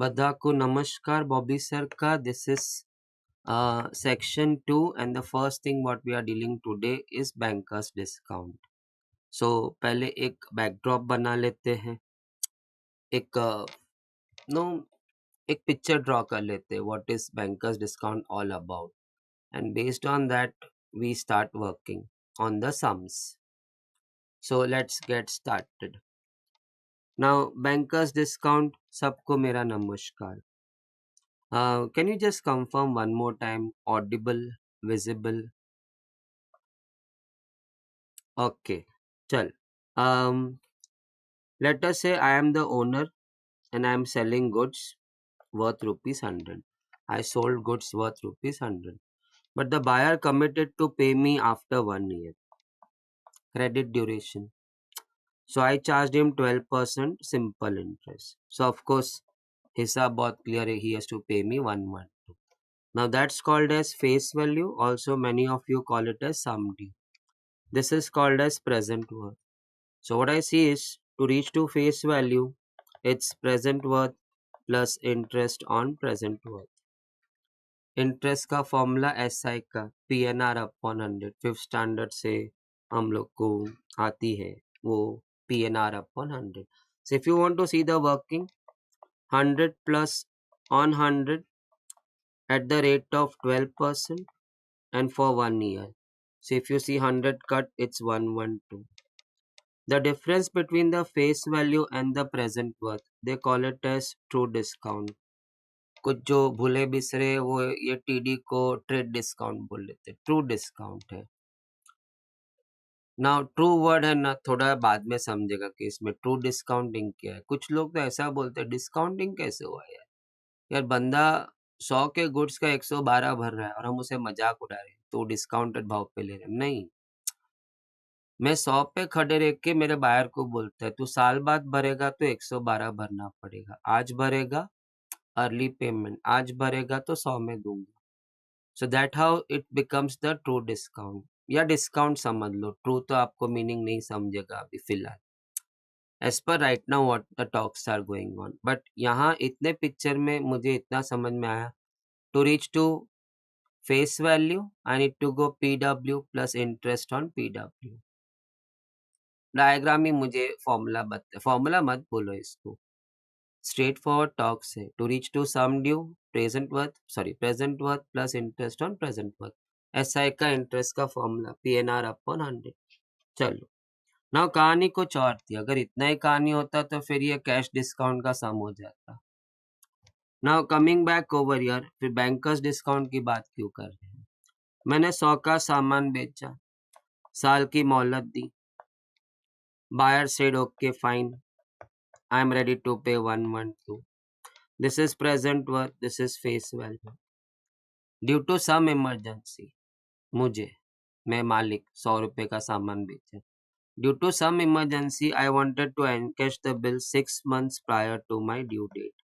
Badaku Namaskar, Bobby Sarka. This is section 2, and the first thing what we are dealing today is bankers discount. So पहले एक backdrop बना लेते हैं, एक no एक picture draw कर लेते हैं what is bankers discount all about, and based on that we start working on the sums. So let's get started. Now bankers discount, सबको मेरा नमस्कार. Can you just confirm one more time? Audible, visible? Okay. Chal. Let us say I am the owner and I am selling goods worth rupees 100. I sold goods worth rupees 100. But the buyer committed to pay me after 1 year. Credit duration. So I charged him 12% simple interest. So of course, hisab bahut clear hai, he has to pay me 112. Now that's called as face value. Also many of you call it as sum D. This is called as present worth. So what I see is, to reach to face value, it's present worth plus interest on present worth. Interest का formula SI का PNR upon 100 fifth standard से हम लोग को आती है, वो PNR upon 100. So if you want to see the working, 100 plus on 100 at the rate of 12% and for 1 year. So if you see 100 cut, it's 112. The difference between the face value and the present worth, they call it as true discount. कुछ जो भूले बिसरे वो ये TD को trade discount बोल लेते, true discount है. ना ट्रू वर्ड है ना, थोड़ा बाद में समझेगा कि इसमें ट्रू डिस्काउंटिंग क्या है. कुछ लोग तो ऐसा बोलते हैं डिस्काउंटिंग कैसे हुआ यार. यार बंदा 100 के गुड्स का 112 भर रहा है और हम उसे मजाक उड़ा रहे हैं तो डिस्काउंटेड भाव पे ले रहे हैं. नहीं, मैं 100 पे खड़े रह के मेरे बायर को बोलता है तू साल बाद भरेगा तो 112 भरना पड़ेगा, आज भरेगा अर्ली पेमेंट, आज भरेगा तो 100 में दूंगा. So that how it becomes the true discount, या डिस्काउंट समझ लो, ट्रू तो आपको मीनिंग नहीं समझेगा अभी फिलहाल, as per right now what the talks are going on. But यहाँ इतने पिक्चर में मुझे इतना समझ में आया, to reach to face value I need to go PW plus interest on PW. Diagram ही मुझे फॉर्मूला मत बोलो इसको, स्ट्रेट फॉरवर्ड टॉक्स है. To reach to sum due present worth plus interest on present worth. SI का interest का formula PNR upon 100. चलो now कहानी कुछ और थी, अगर इतना ही कहानी होता तो फिर ये कैश डिस्काउंट का सम हो जाता. Now coming back over here, फिर बैंकर्स डिस्काउंट की बात क्यों कर रहे हैं. मैंने 100 का सामान बेचा, साल की मोहलत दी, buyer said okay fine, I am ready to pay 112. This is present worth, this is face value. Due to some emergency, मैं मालिक 100 रुपए का सामान बेचा. Due to some emergency, I wanted to encash the bill 6 months prior to my due date.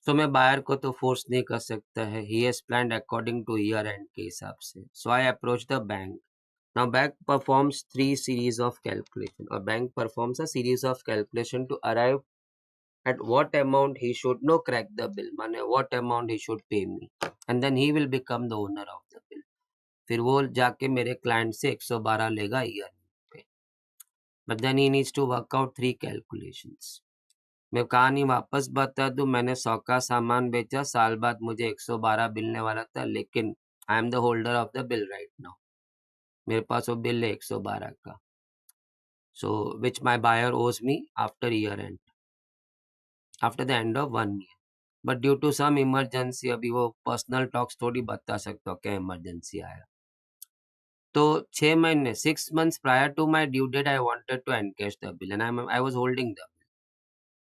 So मैं buyer को तो force नहीं कर सकता है. He has planned according to year end के हिसाब से. So I approached the bank. Now bank performs 3 series of calculation, or bank performs a series of calculation to arrive at what amount he should crack the bill, माने what amount he should pay me, and then he will become the owner of the bill. फिर वो जाके मेरे client से 112 लेगा year पे. But then he needs to work out 3 calculations. मैं कहानी वापस बता दूं, मैंने 100 का सामान बेचा, साल बाद मुझे 112 मिलने वाला था, लेकिन I am the holder of the bill right now. मेरे पास वो बिल है 112 का. So which my buyer owes me after year end, after the end of 1 year. But due to some emergency, अभी वो पर्सनल टॉक्स थोड़ी बता सकता हो क्या इमरजेंसी आया. तो 6 महीने 6 months prior to my due date, I wanted to encash the bill, and I was holding the bill.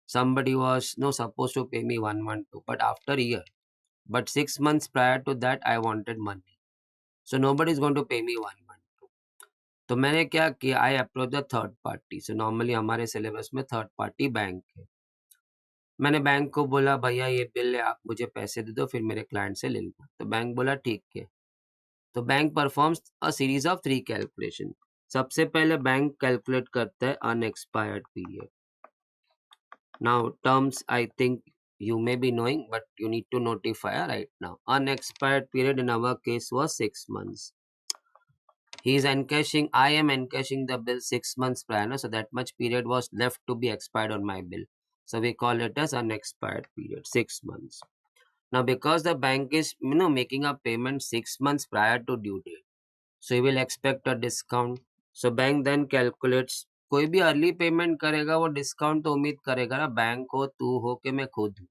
Somebody was supposed to pay me 112, but after a year. But 6 months prior to that, I wanted money. So nobody is going to pay me 112. तो मैंने क्या किया, I approached the third party. So normally हमारे syllabus में third party bank है. मैंने bank को बोला भैया ये बिल है, आप मुझे पैसे दे दो, फिर मेरे क्लाइंट से ले लेना. तो बैंक बोला ठीक है. तो bank performs a series of 3 calculation. सबसे पहले बैंक कैलकुलेट करता है unexpired period. Now, terms I think you may be knowing, but you need to notify right now. Unexpired period in our case was 6 months. He is encashing, I am encashing the bill 6 months prior, no? So that much period was left to be expired on my bill. So we call it as unexpired period, 6 months. Now, because the bank is making a payment 6 months prior to due date, so you will expect a discount. So bank then calculates, कोई भी early payment करेगा वो discount तो उम्मीद करेगा ना, bank हो, तू हो, कि मैं खुद हूँ.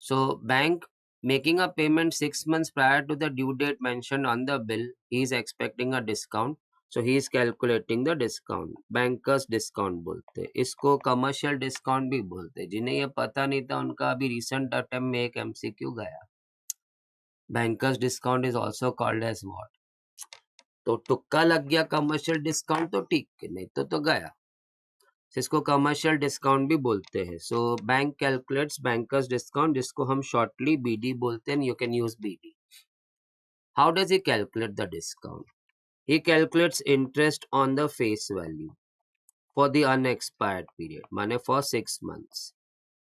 So bank making a payment 6 months prior to the due date mentioned on the bill, he is expecting a discount. So he is calculating the discount. Bankers discount बोलते हैं. इसको commercial discount भी बोलते हैं. जिन्हें ये पता नहीं था उनका अभी recent attempt में एक MCQ गया. Bankers discount is also called as what? तो तुक्का लग गया कमर्शियल डिस्काउंट तो ठीक है, नहीं तो गया. इसको कमर्शियल डिस्काउंट भी बोलते हैं. So bank calculates bankers discount, जिसको हम शॉर्टली बीडी बोलते हैं. You can use BD. How does he calculate the discount? He calculates interest on the face value for the unexpired period, माने for 6 months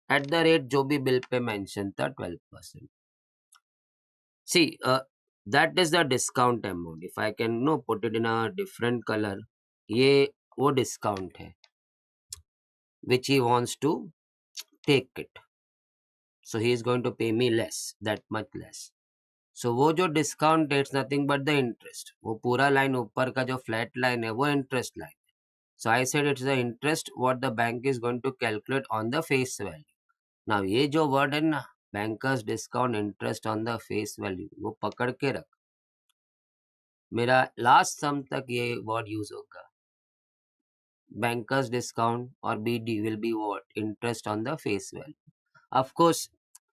at the rate जो भी bill pay mention था 12%. सी that is the discount amount. If I can put it in a different color, ये वो discount है which he wants to take it. So he is going to pay me less, that much less. So वो जो discount it's nothing but the interest. वो पूरा line ऊपर का जो flat line है वो interest line. So I said it's the interest what the bank is going to calculate on the face value. Now ये जो word है ना, bankers discount interest on the face value, वो पकड़ के रख. मेरा last sum तक ये word use होगा. Bankers discount or BD will be what? Interest on the face value. Of course,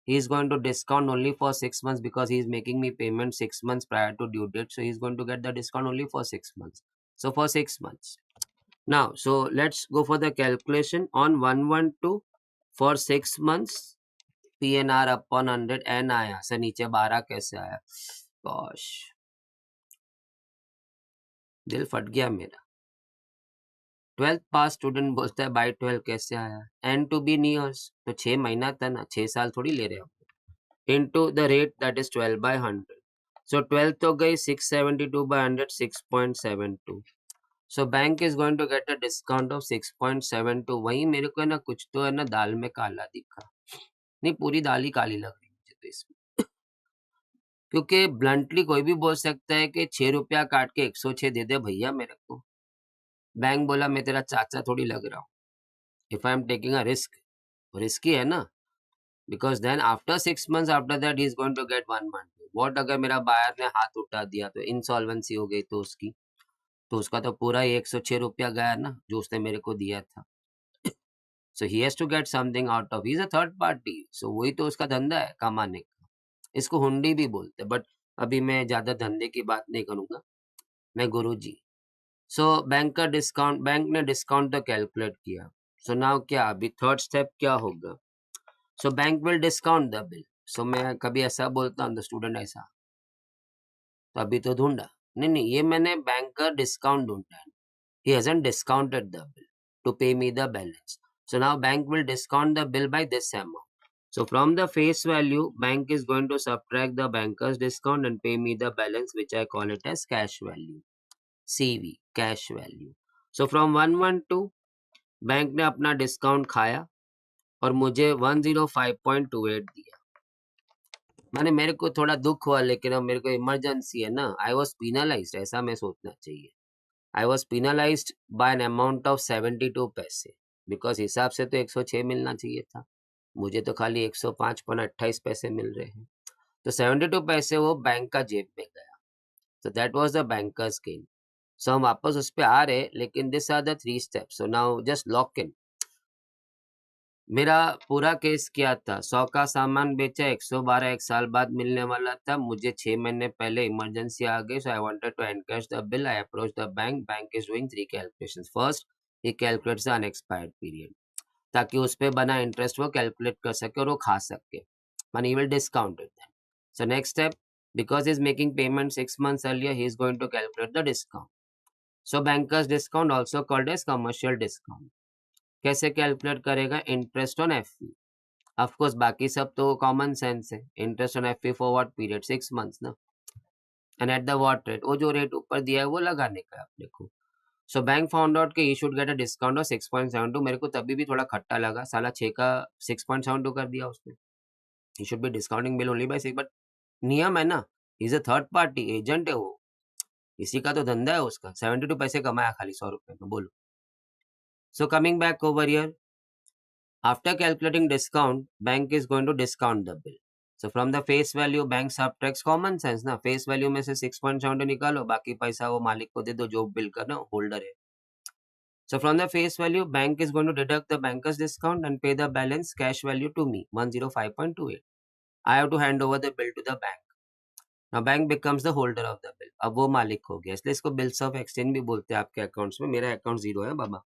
he is going to discount only for 6 months because he is making me payment 6 months prior to due date. So he is going to get the discount only for 6 months. So for 6 months. Now, so let's go for the calculation on 112 for 6 months. PNR upon 100 N आया. Sir नीचे 12 कैसे आया? Gosh. दिल फट गया मेरा. 12th पास student बोलता है बाई 12 कैसे आया? N to be nears. तो 6 महीना था ना, 6 साल थोड़ी ले रहे हो. Into the rate that is 12 by 100. So 12 तो गई 672 by 100, 6.72. So bank is going to get a discount of 6.72. वही मेरे को है ना, कुछ तो है ना दाल में काला दिखा. नहीं, पूरी दाल ही काली लग रही मुझे तो इसमें. क्योंकि ब्लंटली कोई भी बोल सकता है कि 6 रुपया काट के 106 दे दे भैया मेरे को. बैंक बोला मैं तेरा चाचा थोड़ी लग रहा हूँ. If I am taking a risk, risky है ना. Because then after 6 months after that he is going to get 1 month. What अगर मेरा बायर ने हाथ उठा दिया तो इंसॉल्वेंसी हो गई तो उसकी, तो उसका तो पूरा 106 रुपया गया ना जो उसने मेरे को दिया था. So he has to get something out of. He is a third party. So वही तो उसका धंधा है कमाने का. इसको हुंडी भी बोलते हैं. बट अभी मैं ज्यादा धंधे की बात नहीं करूंगा, मैं गुरुजी. सो बैंक का डिस्काउंट, बैंक ने डिस्काउंट तो कैलकुलेट किया. सो नाउ क्या, अभी थर्ड स्टेप क्या होगा? So bank will discount the bill. So मैं कभी ऐसा बोलता हूँ तो स्टूडेंट ऐसा, तो अभी तो ढूंढा. नहीं, ये मैंने बैंक का डिस्काउंट ढूंढा है. He hasn't discounted the bill to pay me the balance. So now bank will discount the bill by this amount. So from the face value, bank is going to subtract the banker's discount and pay me the balance, which I call it as cash value. CV, cash value. So from 112, bank ने अपना discount खाया और मुझे 105.28 दिया. माने मेरे को थोड़ा दुख हुआ, लेकिन अब मेरे को इमरजेंसी है ना. आई वॉज पिनलाइज्ड, ऐसा मैं सोचना चाहिए. I was penalized by an amount of 72 पैसे, बिकॉज हिसाब से तो 106 मिलना चाहिए था, मुझे तो खाली 105.28 पैसे मिल रहे हैं. तो 72 पैसे वो बैंक का जेब में गया. तो that was the bankers gain. So हम वापस उस पर आ रहे, लेकिन this are the 3 steps. So now just lock in. मेरा पूरा केस क्या था? 100 का सामान बेचा, 112 एक साल बाद मिलने वाला था, मुझे 6 महीने पहले इमरजेंसी आ गई. So I wanted to encash the bill. I approach the bank. Bank is doing 3 calculations. First, he calculates the unexpired period, ताकि उस पे बना इंटरेस्ट वो कैलकुलेट कर सके और वो खा सके. Money he will discount it. So next step, because is making payment 6 months earlier, he is going to calculate the discount. So bankers discount, also called as commercial discount. कैसे calculate करेगा? Interest on FE. Of course बाकी सब तो common sense है। Interest on FE for what period? 6 months ना। And at the what rate? वो जो rate ऊपर दिया है वो लगाने का है अपने को। सो बैंक फाउंड आउट के ही should get a discount of 6.72। मेरे को तभी भी थोड़ा खट्टा लगा, साला 6 का 6.72 कर दिया उसने। He should be discounting bill only by 6, but नियम है ना, is a third party agent है वो, इसी का तो धंधा है उसका। 72 पैसे कमाया खाली 100 रुपए में, बोलो। So coming back over here, after calculating discount, bank is going to discount the bill. So from the face value, bank subtracts common sense ना, face value में से 6.72 निकालो, बाकी पैसा वो मालिक को दे दो जो बिल का ना होल्डर है। So from the face value, bank is going to deduct the banker's discount and pay the balance cash value to me, 105.28. I have to hand over the bill to the bank. Now bank becomes the holder of the bill. अब वो मालिक हो गया, इसलिए इसको bills of exchange भी बोलते हैं आपके अकाउंट्स में। मेरा अकाउंट 0 है बाबा।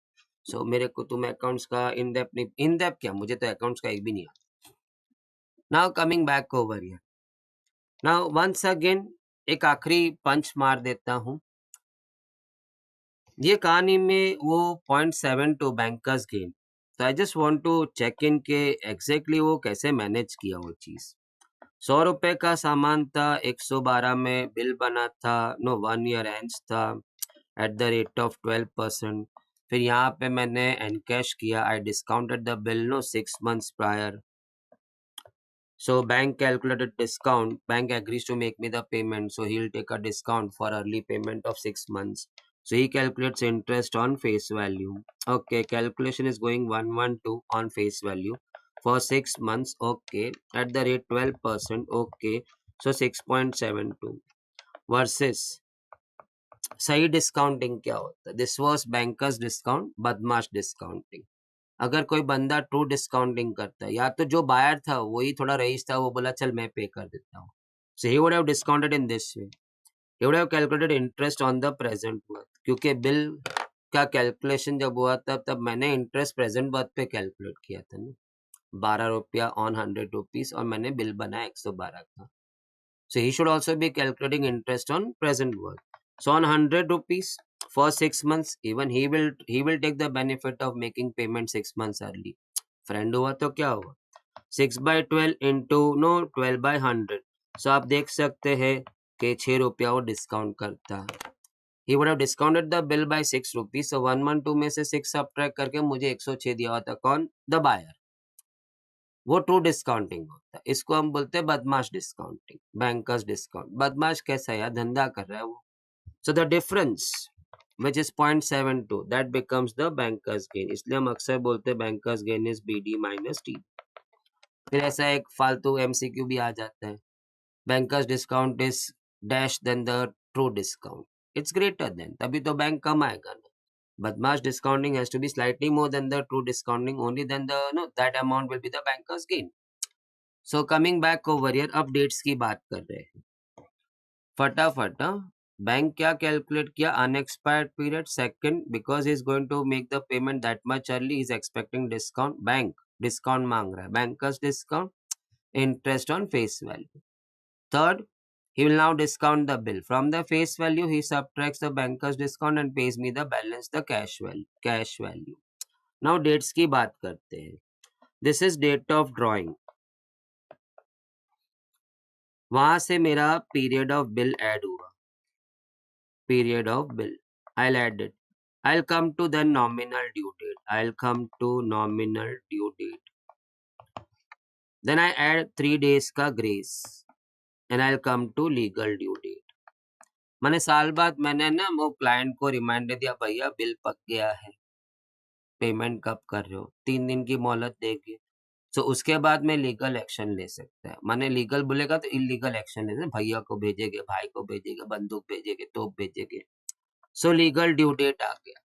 सो मेरे को तुम अकाउंट्स का इन डेप्थ क्या, मुझे तो अकाउंट्स का एक भी नहीं आता। Now coming back over here, now once again एक आखिरी पंच मार देता हूं। ये कहानी में वो 0.72 बैंकर्स गेन, तो I just want to check in के एग्जैक्टली वो कैसे मैनेज किया वो चीज। 100 रुपए का सामान था, 112 में बिल बना था, नो 1 ईयर एंड्स था एट द रेट ऑफ 12%। फिर यहाँ पे मैंने एनकैश किया, I discounted the bill no 6 months prior. So bank calculated discount, bank agrees to make me the payment, so he'll take a discount for early payment of 6 months. So he calculates interest on face value. Okay, calculation is going 112 on face value for 6 months. Okay, at the rate 12%. Okay, so 6.72 versus सही discounting क्या होता है? This was bankers discount, बदमाश discounting. अगर कोई बंदा true discounting करता है, या तो जो बायर था वही थोड़ा रईस था, वो बोला चल मैं पे कर देता हूँ, so he would have discounted in this way. He would have calculated interest on the present worth, क्योंकि बिल का कैलकुलेशन जब हुआ था तब मैंने इंटरेस्ट प्रेजेंट वर्थ पे कैलकुलेट किया था ना, 12 रुपया ऑन 100 रुपीज, और मैंने बिल बनाया 112 का। So he should also be calculating interest on present worth. So on 100 rupees for 6 months, even he will take the benefit of making payment 6 months early. Friend हुआ तो क्या हुआ? 6 by 12 into no 12 by 100. So आप देख सकते हैं कि 6 रुपया वो डिस्काउंट करता है। He would have discounted the bill by 6 rupees. So 112 में से 6 subtract करके मुझे 106 दिया होता। कौन? The buyer. वो ट्रू डिस्काउंटिंग होता है, इसको हम बोलते हैं बदमाश डिस्काउंटिंग, बैंकर्स डिस्काउंट। बदमाश कैसा है? धंधा कर रहा है वो। So the difference which is 0.72 that becomes the banker's gain, इसलिए हम अक्सर बोलते हैं bankers gain is BD minus T। फिर ऐसा एक फालतू MCQ भी आ जाता है, bankers discount is dash than the true discount, it's greater than, तभी तो बैंक कमाएगा ना। बदमाश discounting has to be slightly more than the true discounting, only then the no that amount will be the banker's gain. So coming back over here, अब dates की बात कर रहे हैं फटाफट। बैंक क्या कैलकुलेट किया? Unexpired period second, because is going to make the payment that much early, is expecting discount, bank discount मांग रहा है, bankers discount, interest on face value. Third, he will now discount the bill from the face value, he subtracts the banker's discount and pays me the balance, the cash value। now dates की बात करते हैं। this is date of drawing, वहां से मेरा period of bill add हुआ, period of bill, I'll add it, I'll come to the nominal due date, I'll come to nominal due date, then I add 3 days का grace and I'll come to legal due date। मैंने साल बाद मैंने ना वो client को reminder दिया, भैया बिल पक गया है, पेमेंट कब कर रहे हो, 3 दिन की मोहलत देगी। सो उसके बाद में लीगल एक्शन ले सकता है। मैंने लीगल बोलेगा तो इलीगल एक्शन ले सकते, भैया को भेजेंगे, भाई को भेजेंगे, बंदूक भेजेंगे, तोप भेजेंगे। सो लीगल ड्यू डेट आ गया।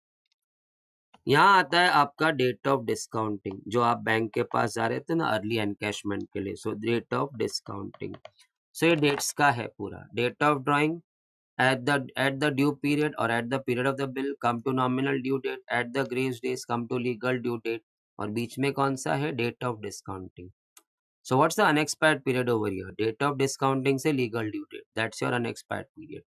यहाँ आता है आपका डेट ऑफ डिस्काउंटिंग, जो आप बैंक के पास जा रहे थे ना अर्ली एनकैशमेंट के लिए, so date of discounting. So ये डेट्स का है पूरा, date of drawing, at the due period or at the period of the bill, come to nominal due date, at the grace days come to legal due date, और बीच में कौन सा है? Date of discounting. So what's the unexpired period over here? Date of discounting से legal due date, that's your unexpired period.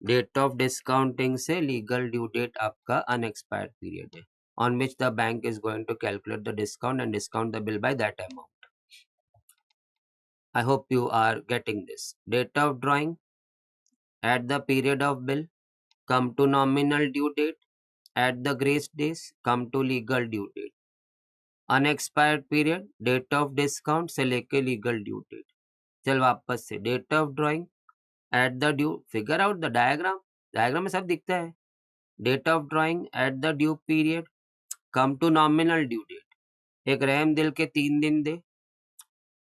Date of discounting से legal due date आपका unexpired period है। on which the bank is going to calculate the discount and discount the bill by that amount. I hope you are getting this. Date of drawing, add the period of bill, come to nominal due date, add the grace days, come to legal due date. Unexpired period, date of discount से लेके legal due date. चल वापस से date of drawing, add the due, figure out the diagram. Diagram में सब दिखता है. Date of drawing, add the due period, come to nominal due date. एक रहम दिल के 3 दिन दे.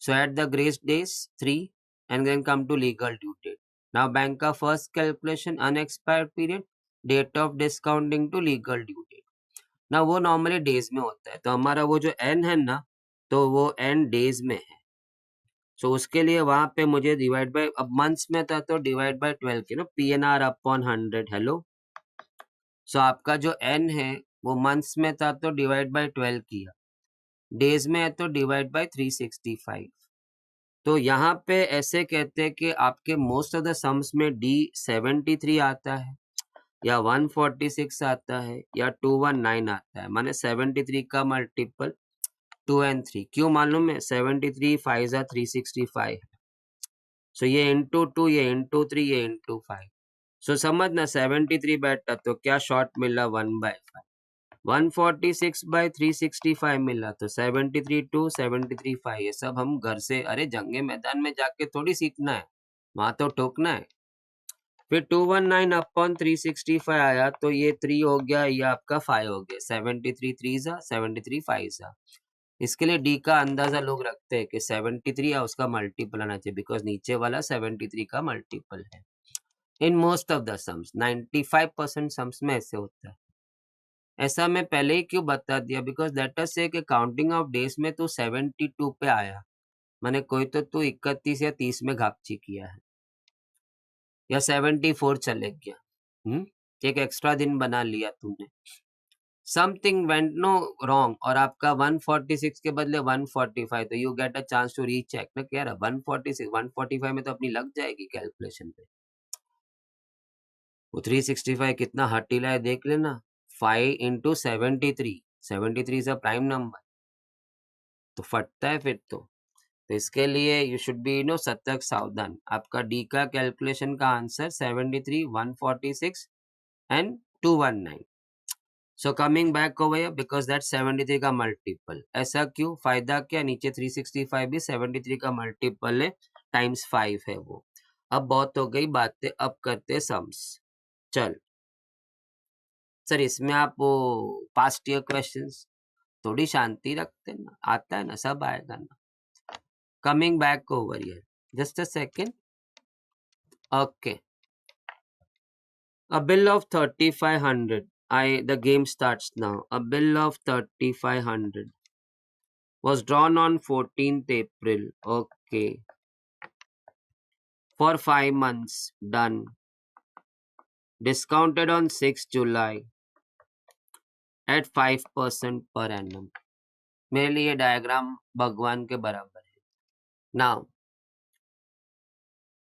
So add the grace days 3 and then come to legal due date. Now bank का first calculation unexpired period, date of discounting to legal due date. Now वो normally days में होता है, तो हमारा वो जो n है ना, तो वो n days में है. So उसके लिए वहां पे मुझे डिवाइड बाय, अब मंथ्स में था तो डिवाइड बाय 12 की ना, PNR अपॉन 100. हेलो, सो आपका जो n है वो मंथ्स में था तो डिवाइड बाय 12 किया, डेज में है तो डिवाइड बाय 365. तो यहाँ पे ऐसे कहते हैं कि आपके मोस्ट ऑफ द सम्स में D73 आता है या 146 आता है या 219 आता है, माने 73 का मल्टीपल 2 and 3. क्यों मालूम है? 73 5 जा 365. सो ये इंटू 2, ये इंटू 3, ये इंटू 5. सो समझना 73 बैठा तो क्या शॉर्ट मिला 1/5. 146/365 मिला तो 73 2 73 5. ये सब हम घर से, अरे जंगे मैदान में जाके थोड़ी सीखना है, वहां तो ठोकना है. फिर 219 अपॉन 365 आया तो ये 3 हो गया, ये आपका 5 हो गया. 73 3 जा 73 5 जा. इसके लिए डी का अंदाजा लोग रखते हैं कि 73 या उसका मल्टीपल आना चाहिए, बिकॉज नीचे वाला 73 का मल्टीपल है. In most of the sums 95% sums में ऐसे होता है. ऐसा मैं पहले ही क्यों बता दिया, बिकॉज दैट इज से कि काउंटिंग ऑफ डेज में तू 72 पे आया, माने कोई तो तू 31 या 30 में घापची किया है या 74 चले गया, एक एक्स्ट्रा दिन बना लिया तुमने, समथिंग वेंट नो रॉन्ग, और आपका 146 के बदले 145, तो you get a chance to recheck ना, क्या रहा 146 145 में तो अपनी लग जाएगी कैलकुलेशन पे. वो 365 कितना हटीला है देख लेना. 5 into 73, 73 is a prime number, तो फटता है फिर तो इसके लिए यू शुड बी नो सतर्क सावधान. आपका डी का कैलकुलेशन का answer 73 146 and 219. So coming back over here, because that 73 का मल्टीपल. ऐसा क्यों, फायदा क्या, नीचे 365 भी 73 का मल्टीपल है, टाइम्स 5 है वो. अब बहुत हो गई बातें, अब करते सम्स. चल सर, इसमें आप वो पास्ट ईयर क्वेश्चंस थोड़ी शांति रखते ना, आता है ना, सब आएगा ना. Coming back over here, just a second. Okay, a bill of 3500. The game starts now. A bill of 3500 was drawn on 14th April. Okay. For 5 months. Done. Discounted on 6th July at 5% per annum. मेरे लिए diagram भगवान के बराबर है. Now,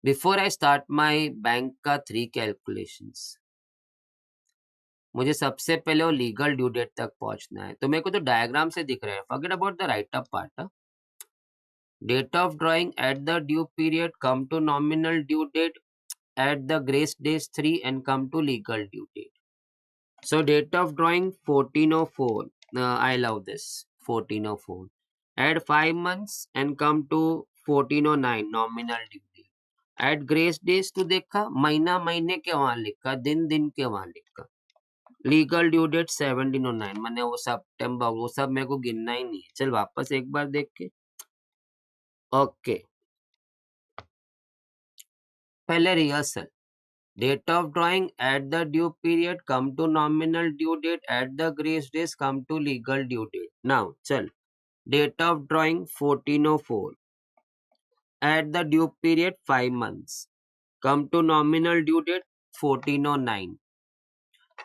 before I start my bank का 3 calculations, मुझे सबसे पहले वो लीगल ड्यू डेट तक पहुंचना है. तो मेरे को तो डायग्राम से दिख रहा है. Forget about the right up part. Date of drawing at the due period, come to nominal due date, add the grace days 3 and come to legal due date. So date of drawing 1404. I love this 1404. Add 5 months and come to 1409 nominal due date. Add grace days to देखा, महीना महीने के वहां लिखा, दिन दिन के वहां लिखा. लीगल ड्यू डेट 1709, मैंने वो सितंबर, वो सब मेरे को गिनना ही नहीं है. चल वापस एक बार देख के. ओके, पहले rehearsal. Date of drawing at the due period, come to nominal due date, at the grace days, come to legal due date. Now, chal. Date of drawing 1404. At the due period 5 months. Come to nominal due date 1409.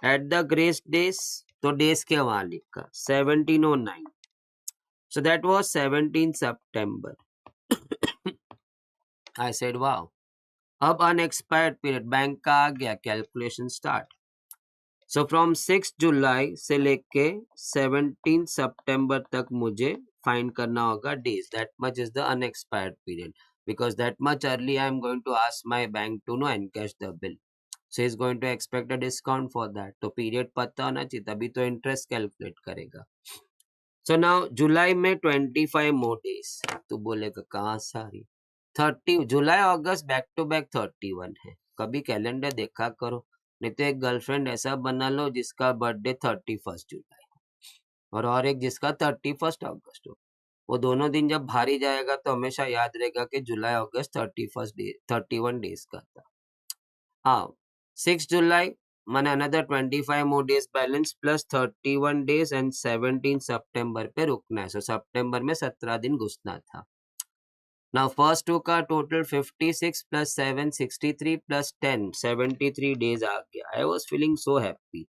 At the grace days, तो days के वहां लिखा 1709. So that was 17 September. I said wow. अब unexpired period bank का आ गया, calculation start. So from 6 जुलाई से लेके 17 सितंबर तक मुझे फाइंड करना होगा days. That much is the unexpired period, because that much early I am going to ask my bank to know encash the bill. So he is going to expect a discount for that. तो period पता होना चाहिए, तभी तो interest calculate करेगा. So now जुलाई में 25 more days. तो बोलेगा कहाँ सारी 30 जुलाई अगस्त बैक टू बैक 31 है. कभी कैलेंडर देखा करो, नहीं तो एक गर्लफ्रेंड ऐसा बना लो जिसका बर्थडे 31 जुलाई और एक जिसका 31 अगस्त हो. वो दोनों दिन जब भारी जाएगा तो हमेशा याद रहेगा कि जुलाई अगस्त 31 डेज का था. हाँ, 6 जुलाई मैंने another 25 more days balance plus 31 days and 17 सितंबर पे रुकना है. सो सितंबर में 17 दिन घुसना था. नाउ फर्स्ट टू का टोटल 56 प्लस 7 63 प्लस 10 73 डेज आ गया. I was feeling so happy.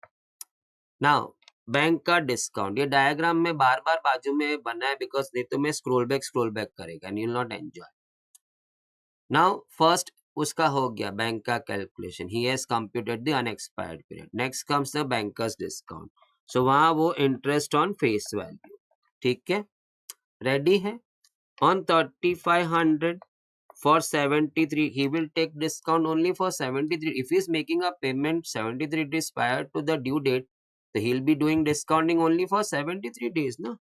Now bank का डिस्काउंट, ये डायग्राम में बार बार बाजू में बना है बिकॉज नहीं तो मैं स्क्रॉल बैक करेगा and you will not enjoy. Now first उसका हो गया बैंक का calculation. He has computed the unexpired period. Next comes the bankers discount. So वहां वो इंटरेस्ट ऑन फेस वैल्यू. ठीक है, रेडी है. On 3500 for 73 he will take discount only for 73. If he is making a payment 73 days prior to the due date, so he'll be doing discounting only for 73 days ना.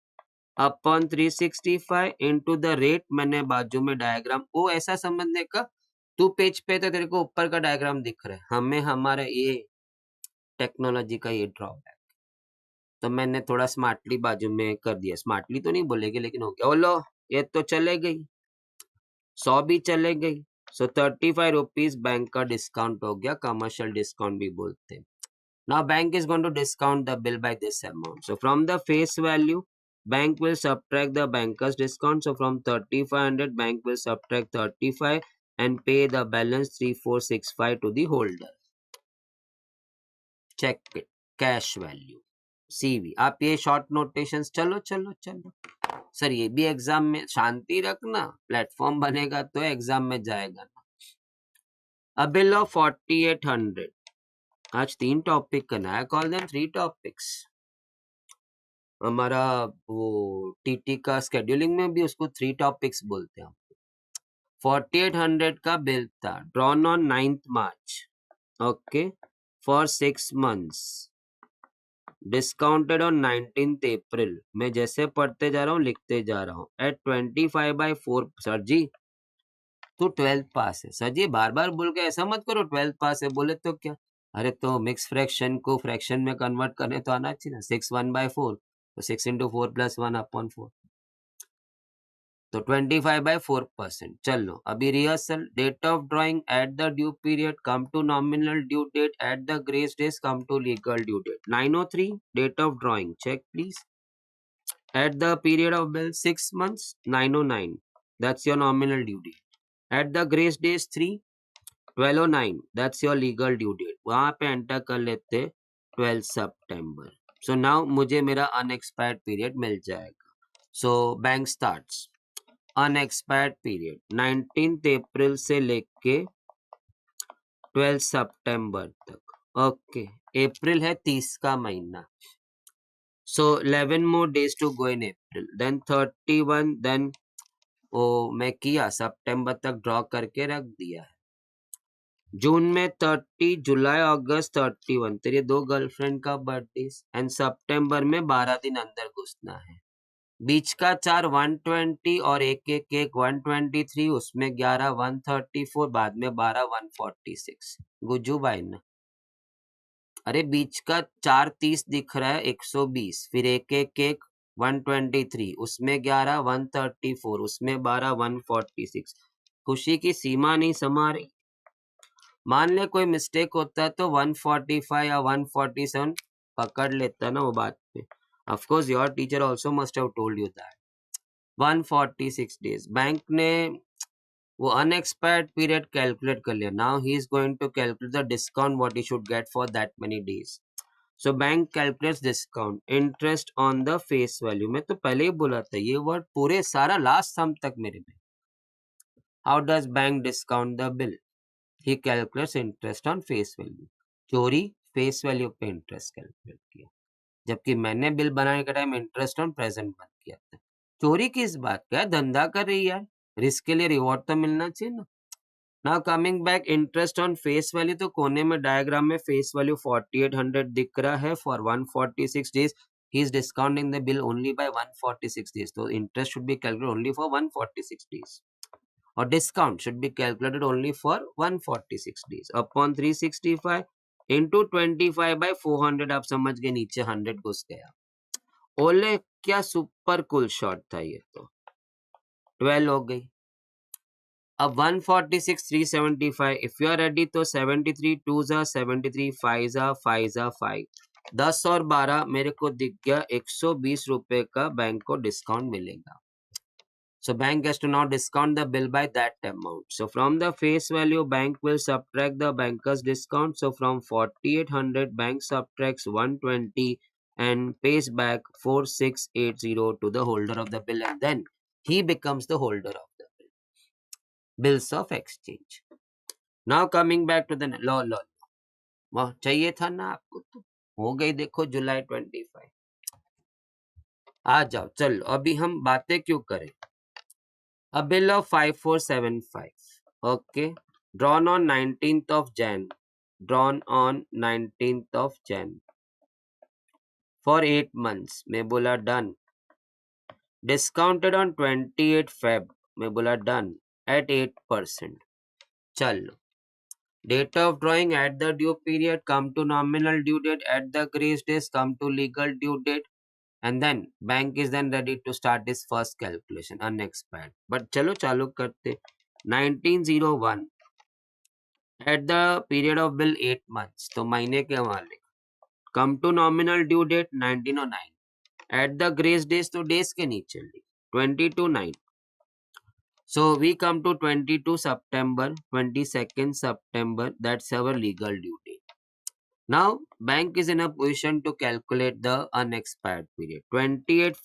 Upon 365 into the rate. मैंने बाजू में diagram वो ऐसा समझने का, तू page पे तो तेरे को ऊपर का डायग्राम दिख रहा है, हमें हमारा ये टेक्नोलॉजी का ये ड्रॉबैक, तो मैंने थोड़ा स्मार्टली बाजू में कर दिया. स्मार्टली तो नहीं बोलेगी लेकिन हो गया. बोलो ये तो चले गई, 100 भी चले गई. सो 35 रुपीज बैंक का डिस्काउंट हो गया, कमर्शियल डिस्काउंट भी बोलते हैं. Now bank is going to discount the bill by this amount. So from the face value, bank will subtract the banker's discount. So from 3500, bank will subtract 35 and pay the balance 3465 to the holder. Check it. Cash value. CV. आप ये short notations चलो चलो चलो. Sir ये भी exam में शांति रखना, platform बनेगा तो एग्जाम में जाएगा ना. A bill of 4800. आज 3 टॉपिक करना है. Call them 3 topics. हमारा वो टीटी का स्केड्यूलिंग में भी उसको 3 टॉपिक्स बोलते हैं. 4800 का बिल था, drawn on 9th March. Okay, for 6 months, discounted on 19th अप्रैल. मैं जैसे पढ़ते जा रहा हूँ लिखते जा रहा हूँ. एट 25/4. सर जी तो 12th पास है. सर जी बार बार बोल के ऐसा मत करो 12th पास है. बोले तो क्या, अरे तो मिक्स फ्रैक्शन को फ्रैक्शन में कन्वर्ट करने तो आना चाहिए ना. 6 1/4, तो 6 into 4 + 1/4, तो 25/4%. चलो अभी rehearsal. Date of drawing at the due period come to nominal due date at the grace days come to legal due date. 903 date of drawing check please. At the period of bill 6 months 909, that's your nominal due date. At the grace days 3 1209, that's your legal due date. वहां पे enter कर लेते 12 सितंबर. So now मुझे मेरा unexpired period मिल जाएगा. So bank starts unexpired period 19th अप्रैल से लेके 12 सितंबर तक. ओके, अप्रैल है 30 का महीना. So 11 more days to go in April, then 31, then वो मैं किया सितंबर तक ड्रॉ करके रख दिया है. जून में 30, जुलाई अगस्त 31, तेरे 2 गर्लफ्रेंड का बर्थडे, एंड सितंबर में 12 दिन अंदर घुसना है. बीच का 4 120 और एक 123, उसमें 11 134, बाद में 12 146. गुज्जू भाई ना, अरे बीच का 4 30 दिख रहा है 120, फिर एक 123, उसमें 11 134, उसमें 12 146. खुशी की सीमा नहीं समा रही. मान ले कोई मिस्टेक होता है तो 145 या 147 पकड़ लेता ना वो बात पे. Of course your teacher also must have told you that. 146 days. Bank ने वो अनएक्सपायर्ड पीरियड कैलकुलेट कर लिया. Now he is going to calculate the discount what he should get for that many days. So bank calculates discount interest on the face value. में तो पहले ही बोला था ये वर्ड पूरे सारा लास्ट सम तक मेरे में. How does bank discount the bill? He calculates interest on face value. चोरी फेस वैल्यू पे इंटरेस्ट कैलकुलेट किया, जबकि मैंने बिल बनाने के टाइम इंटरेस्ट ऑन प्रेजेंट बंद किया था। चोरी किस बात का है, धंधा कर रही है यार, रिस्क के लिए रिवॉर्ड तो मिलना चाहिए ना। Now coming back, interest on face value, तो कोने में डायग्राम में फेस वैल्यू 4800 दिख रहा है for 146 days. He is discounting the bill only by 146 days. So interest should be calculated only for 146 days. Or discount should be calculated only for 146 days. Upon 365 into 25 by 400, आप समझ गए, नीचे 100 घुस गया। ओले क्या सुपर कूल शॉट था ये तो। 12 हो गई। अब 146 375, इफ यू आर रेडी तो 73 2 जा 73 5 जा 5 जा 5, 10 और 12 मेरे को दिख गया 120 रुपए का बैंक को डिस्काउंट मिलेगा। So bank has to now discount the bill by that amount. So from the face value, bank will subtract the banker's discount. So from 4800, bank subtracts 120 and pays back 4680 to the holder of the bill, and then he becomes the holder of the bill. Bills of exchange. Now coming back to the law. वाह, चाहिए था ना आपको, तो हो गई। देखो जुलाई 25। आ जाओ, चलो अभी हम बातें क्यों करें। A bill of 5475, okay, drawn on 19th of Jan, for 8 months, मैं बोला डन। Discounted on 28 Feb, मैं बोला डन, at 8%। चलो, date of drawing at the due period, come to nominal due date, at the grace days, come to legal due date, and then bank is then ready to start this first calculation, unexpired. But चलो चालू करते। 1901 at the period of bill 8 months, तो महीने के वाले। come to nominal due date 1909 at the grace days, तो days के नीचे ली 22/9, so we come to 22 September, 22nd September, that's our legal due date. Now bank is in a position to calculate the unexpired period। 28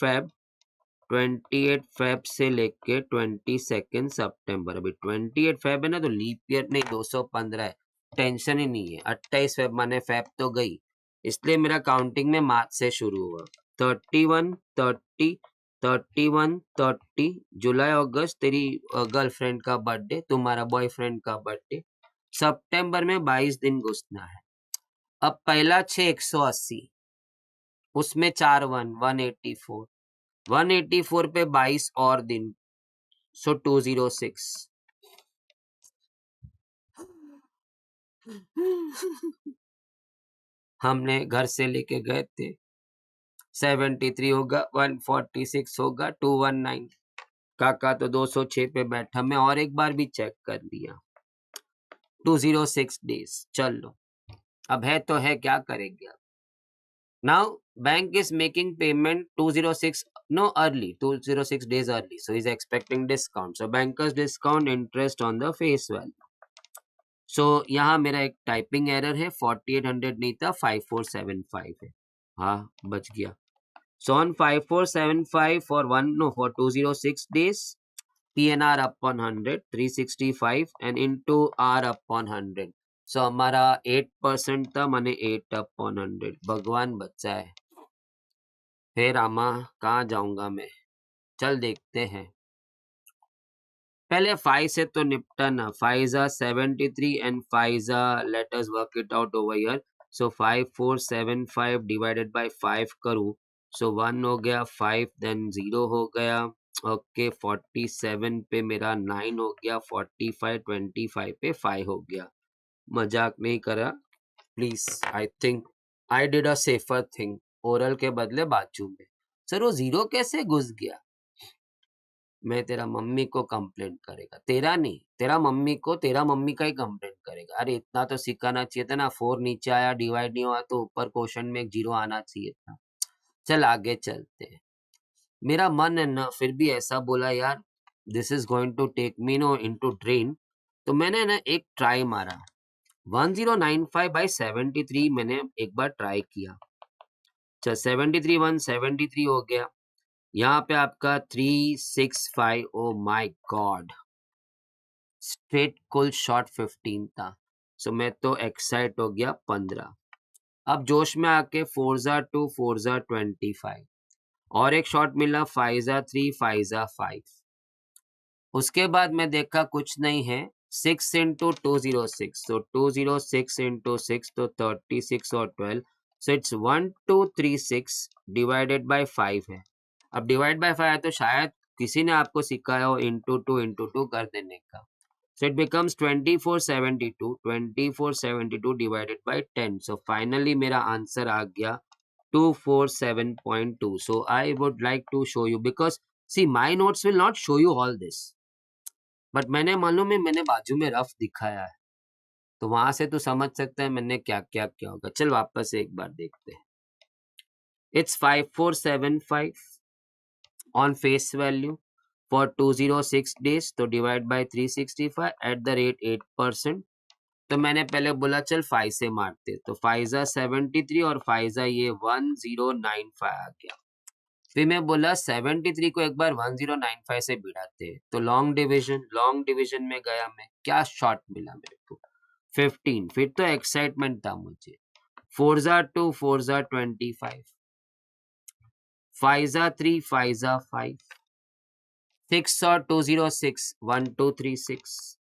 Feb से लेके 22 सितंबर। अभी 28 Feb है ना, तो leap year नहीं, 215 है, टेंशन ही नहीं है। 28 फेब माने फेब तो गई, इसलिए मेरा काउंटिंग में मार्च से शुरू हुआ। 31 30 31 30 जुलाई अगस्त तेरी गर्लफ्रेंड का बर्थडे, तुम्हारा बॉयफ्रेंड का बर्थडे। सितंबर में 22 दिन घुसना है। अब पहला 6 180, उसमें 4 184, 184 पे 22 और दिन, सो 206। हमने घर से लेके गए थे, 73 होगा, 146 होगा, 219। काका तो 206 पे बैठा, मैं और एक बार भी चेक कर लिया, 206 डेज। चलो अब है तो है, क्या करेंगे अब। Now bank is making payment 206 no early, 206 days early, so he's expecting discount, so bankers discount interest on the face value। so यहाँ मेरा एक टाइपिंग एरर है, 4800 नहीं था, 5475 है। हाँ बच गया। so on 5475 for 206 days, PNR upon 100 365 and into R upon 100, so हमारा 8% था, माने 8 upon 100। भगवान बच्चा है। फिर आमा कहाँ जाऊंगा मैं, चल देखते हैं। पहले 5 से तो निपटा ना, 5 जा 73 एंड 5 जा, let us work it out over here. So 5475 divided by 5 करूं, सो 1 हो गया, 5 देन 0 हो गया, ओके 47 पे मेरा 9 हो गया, 45 25 पे 5 हो गया। मजाक नहीं करा please, I think I did a safer thing, oral के बदले बाजू में। सर वो 0 कैसे घुस गया। मैं तेरा मम्मी को कंप्लेंट करेगा, तेरा नहीं, तेरा मम्मी को, तेरा मम्मी का ही कंप्लेंट करेगा। अरे इतना तो सिखाना चाहिए था ना, 4 नीचे आया, डिवाइड नहीं हुआ तो ऊपर क्वेश्चन में एक 0 आना चाहिए था। चल आगे चलते हैं। मेरा मन है ना, फिर भी ऐसा बोला यार, this is going to take me no into drain, तो मैंने ना एक ट्राई मारा। 1095 बाई 73 मैंने एक बार ट्राई किया। चल 73 173 हो गया, यहाँ पे आपका 365, ओ माय गॉड, स्ट्रेट कुल शॉट 15 था। सो मैं तो एक्साइट हो गया 15। अब जोश में आके 4 4 25 और एक शॉट मिला 5 3 5 5। उसके बाद मैं देखा कुछ नहीं है, 6 इंटू 206, तो 206 इंटू 6 तो 36 और 12, सो इट्स 1236 डिवाइडेड बाय 5 है। अब डिवाइड बाय 5 है तो शायद किसी ने आपको सिखाया हो इंटू टू कर देने का, so it becomes 2472 divided by 10, so finally मेरा आंसर आ गया 247.2. so I would like to show you, because see my notes will not show you all this, but मैंने मालूम है मैंने बाजू में रफ दिखाया है, तो वहां से तो समझ सकते हैं मैंने क्या क्या क्या होगा। चल वापस एक बार देखते हैं। It's 5475 on face value for 206 days, तो divide by 365 at the rate 8%। तो मैंने पहले बोला चल 5 से मारते, तो 5 73 और 5 ये 1095 आ गया। फिर मैं बोला 73 को एक बार 1095 से भिड़ाते, तो लॉन्ग डिवीजन में गया मैं, क्या शॉट मिला मेरे को 15। फिर तो एक्साइटमेंट था मुझे, 4 2 4 25, 5 3 5 5, 6 और 206 1236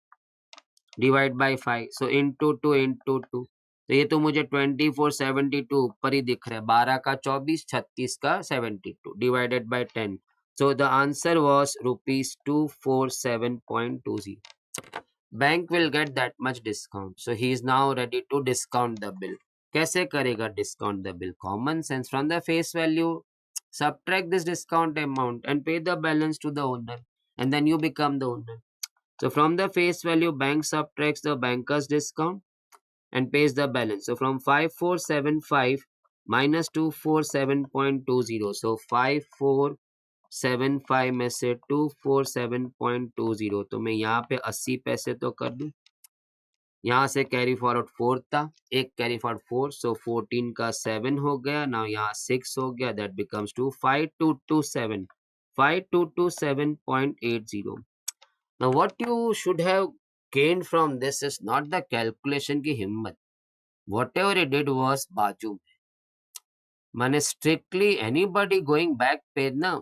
divide by 5, so into two, तो ये तो मुझे 2472 ऊपर ही दिख रहा है, 12 का 24, 36 का 72 divided by 10, so the answer was ₹247.20। Bank will get that much discount, so he is now ready to discount the bill. कैसे करेगा discount the bill? Common sense, from the face value subtract this discount amount and pay the balance to the owner, and then you become the owner. So from the face value, bank subtracts the banker's discount and pays the balance. So from 5475 minus 247.20, so 5475 में से 247.20, तो मैं यहाँ पे 80 पैसे तो कर दूं, यहाँ से कैरी फॉरवर्ड 4 था, एक कैरी फॉरवर्ड 4, सो 14 का 7 हो गया, नाउ यहाँ 6 हो गया, that becomes 5227.80। Now what you should have gained from this is not the calculation की हिम्मत, whatever it did was बाजू में, मैंने strictly anybody going back page ना,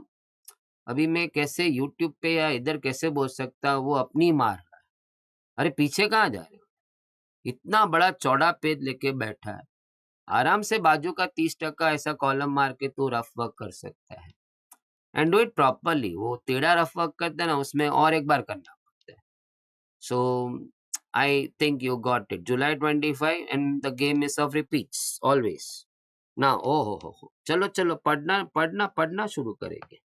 अभी मैं कैसे YouTube पे या इधर कैसे बोल सकता, वो अपनी मार रहा है, अरे पीछे कहाँ जा रहे हो, इतना बड़ा चौड़ा पेज लेके बैठा है, आराम से बाजू का 30% ऐसा कॉलम मार के तू रफ वर्क कर सकता है, एंड डू इट प्रॉपरली। वो टेढ़ा रफ वर्क करता है ना, उसमें और एक बार करना पड़ता है। So I think you got it. July 25 and the game is of repeats always ना। ओ हो, चलो चलो पढ़ना पढ़ना पढ़ना शुरू करेंगे।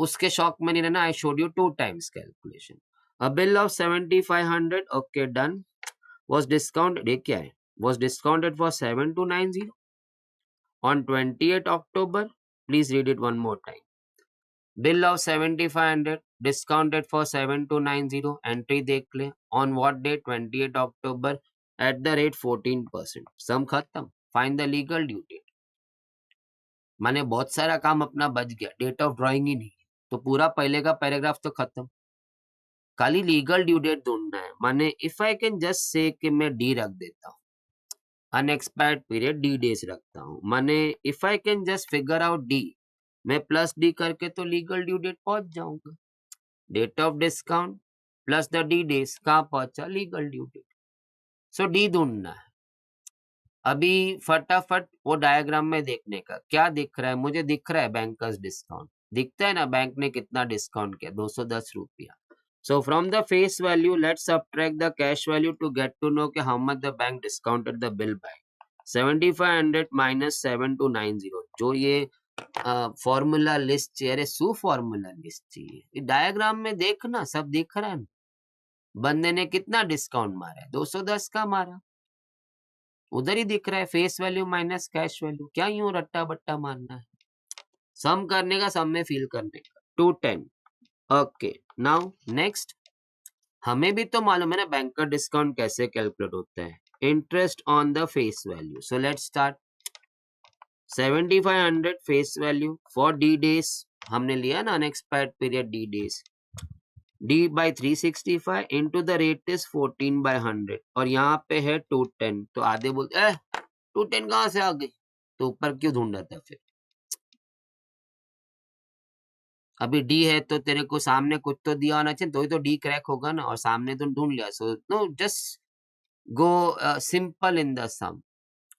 उसके शौक में नहीं रहना। I showed you 2 times calculation. A bill of 7500, okay done, was discounted, ये क्या है, was discounted for 7290 on 28 October, please read it one more time। bill of 7500 discounted for 7290, entry देख ले, on what date, 28 October, at the rate 14%, सम खत्म, find the legal due date। माने बहुत सारा काम अपना बच गया, डेट ऑफ ड्रॉइंग ही नहीं, तो पूरा पहले का पैराग्राफ तो खत्म, खाली लीगल ड्यू डेट ढूंढना है। माने if I can just say कि मैं डी रख देता हूँ, अनएक्सपायर्ड पीरियड डी डेज रखता हूँ, माने if I can just figure out D, मैं प्लस डी करके तो लीगल ड्यू डेट पहुंच जाऊंगा। Date of discount plus the D days, कहाँ पहुंचा, legal due date. So D ढूंढना है। अभी फटाफट वो डायग्राम में देखने का, क्या दिख रहा है मुझे, दिख रहा है बैंकर्स डिस्काउंट, दिखता है ना बैंक ने कितना डिस्काउंट किया, 210 रुपया। So from the face value, let's subtract the cash value to get to know how much the bank discounted the bill by। 7500 minus 7290, जो ये फॉर्मूला लिस्ट चाहिए, अरे सु फॉर्मूला लिस्ट चाहिए, डायग्राम में देखना सब दिख रहा है ना, बंदे ने कितना डिस्काउंट मारा है, 210 का मारा, उधर ही दिख रहा है, face value minus cash value, क्या यूं रट्टा बट्टा मारना है, सम करने का, सम में फील करने का, 210। ओके नाउ नेक्स्ट, हमें भी तो मालूम है ना बैंकर डिस्काउंट कैसे कैलकुलेट होता है, interest on the face value. So let's start. 7500 face value for D days, हमने लिया ना unexpired period D days, D by 365 into the rate is 14/100, और यहाँ पे है 210, तो आधे बोलते 210 कहाँ से आ गई? तो ऊपर क्यों ढूंढ रहा था फिर? अभी डी है तो तेरे को सामने कुछ तो दिया होना चाहिए, तो ही तो डी क्रैक होगा ना, और सामने तो ढूंढ लिया. So no, just go simple in the sum.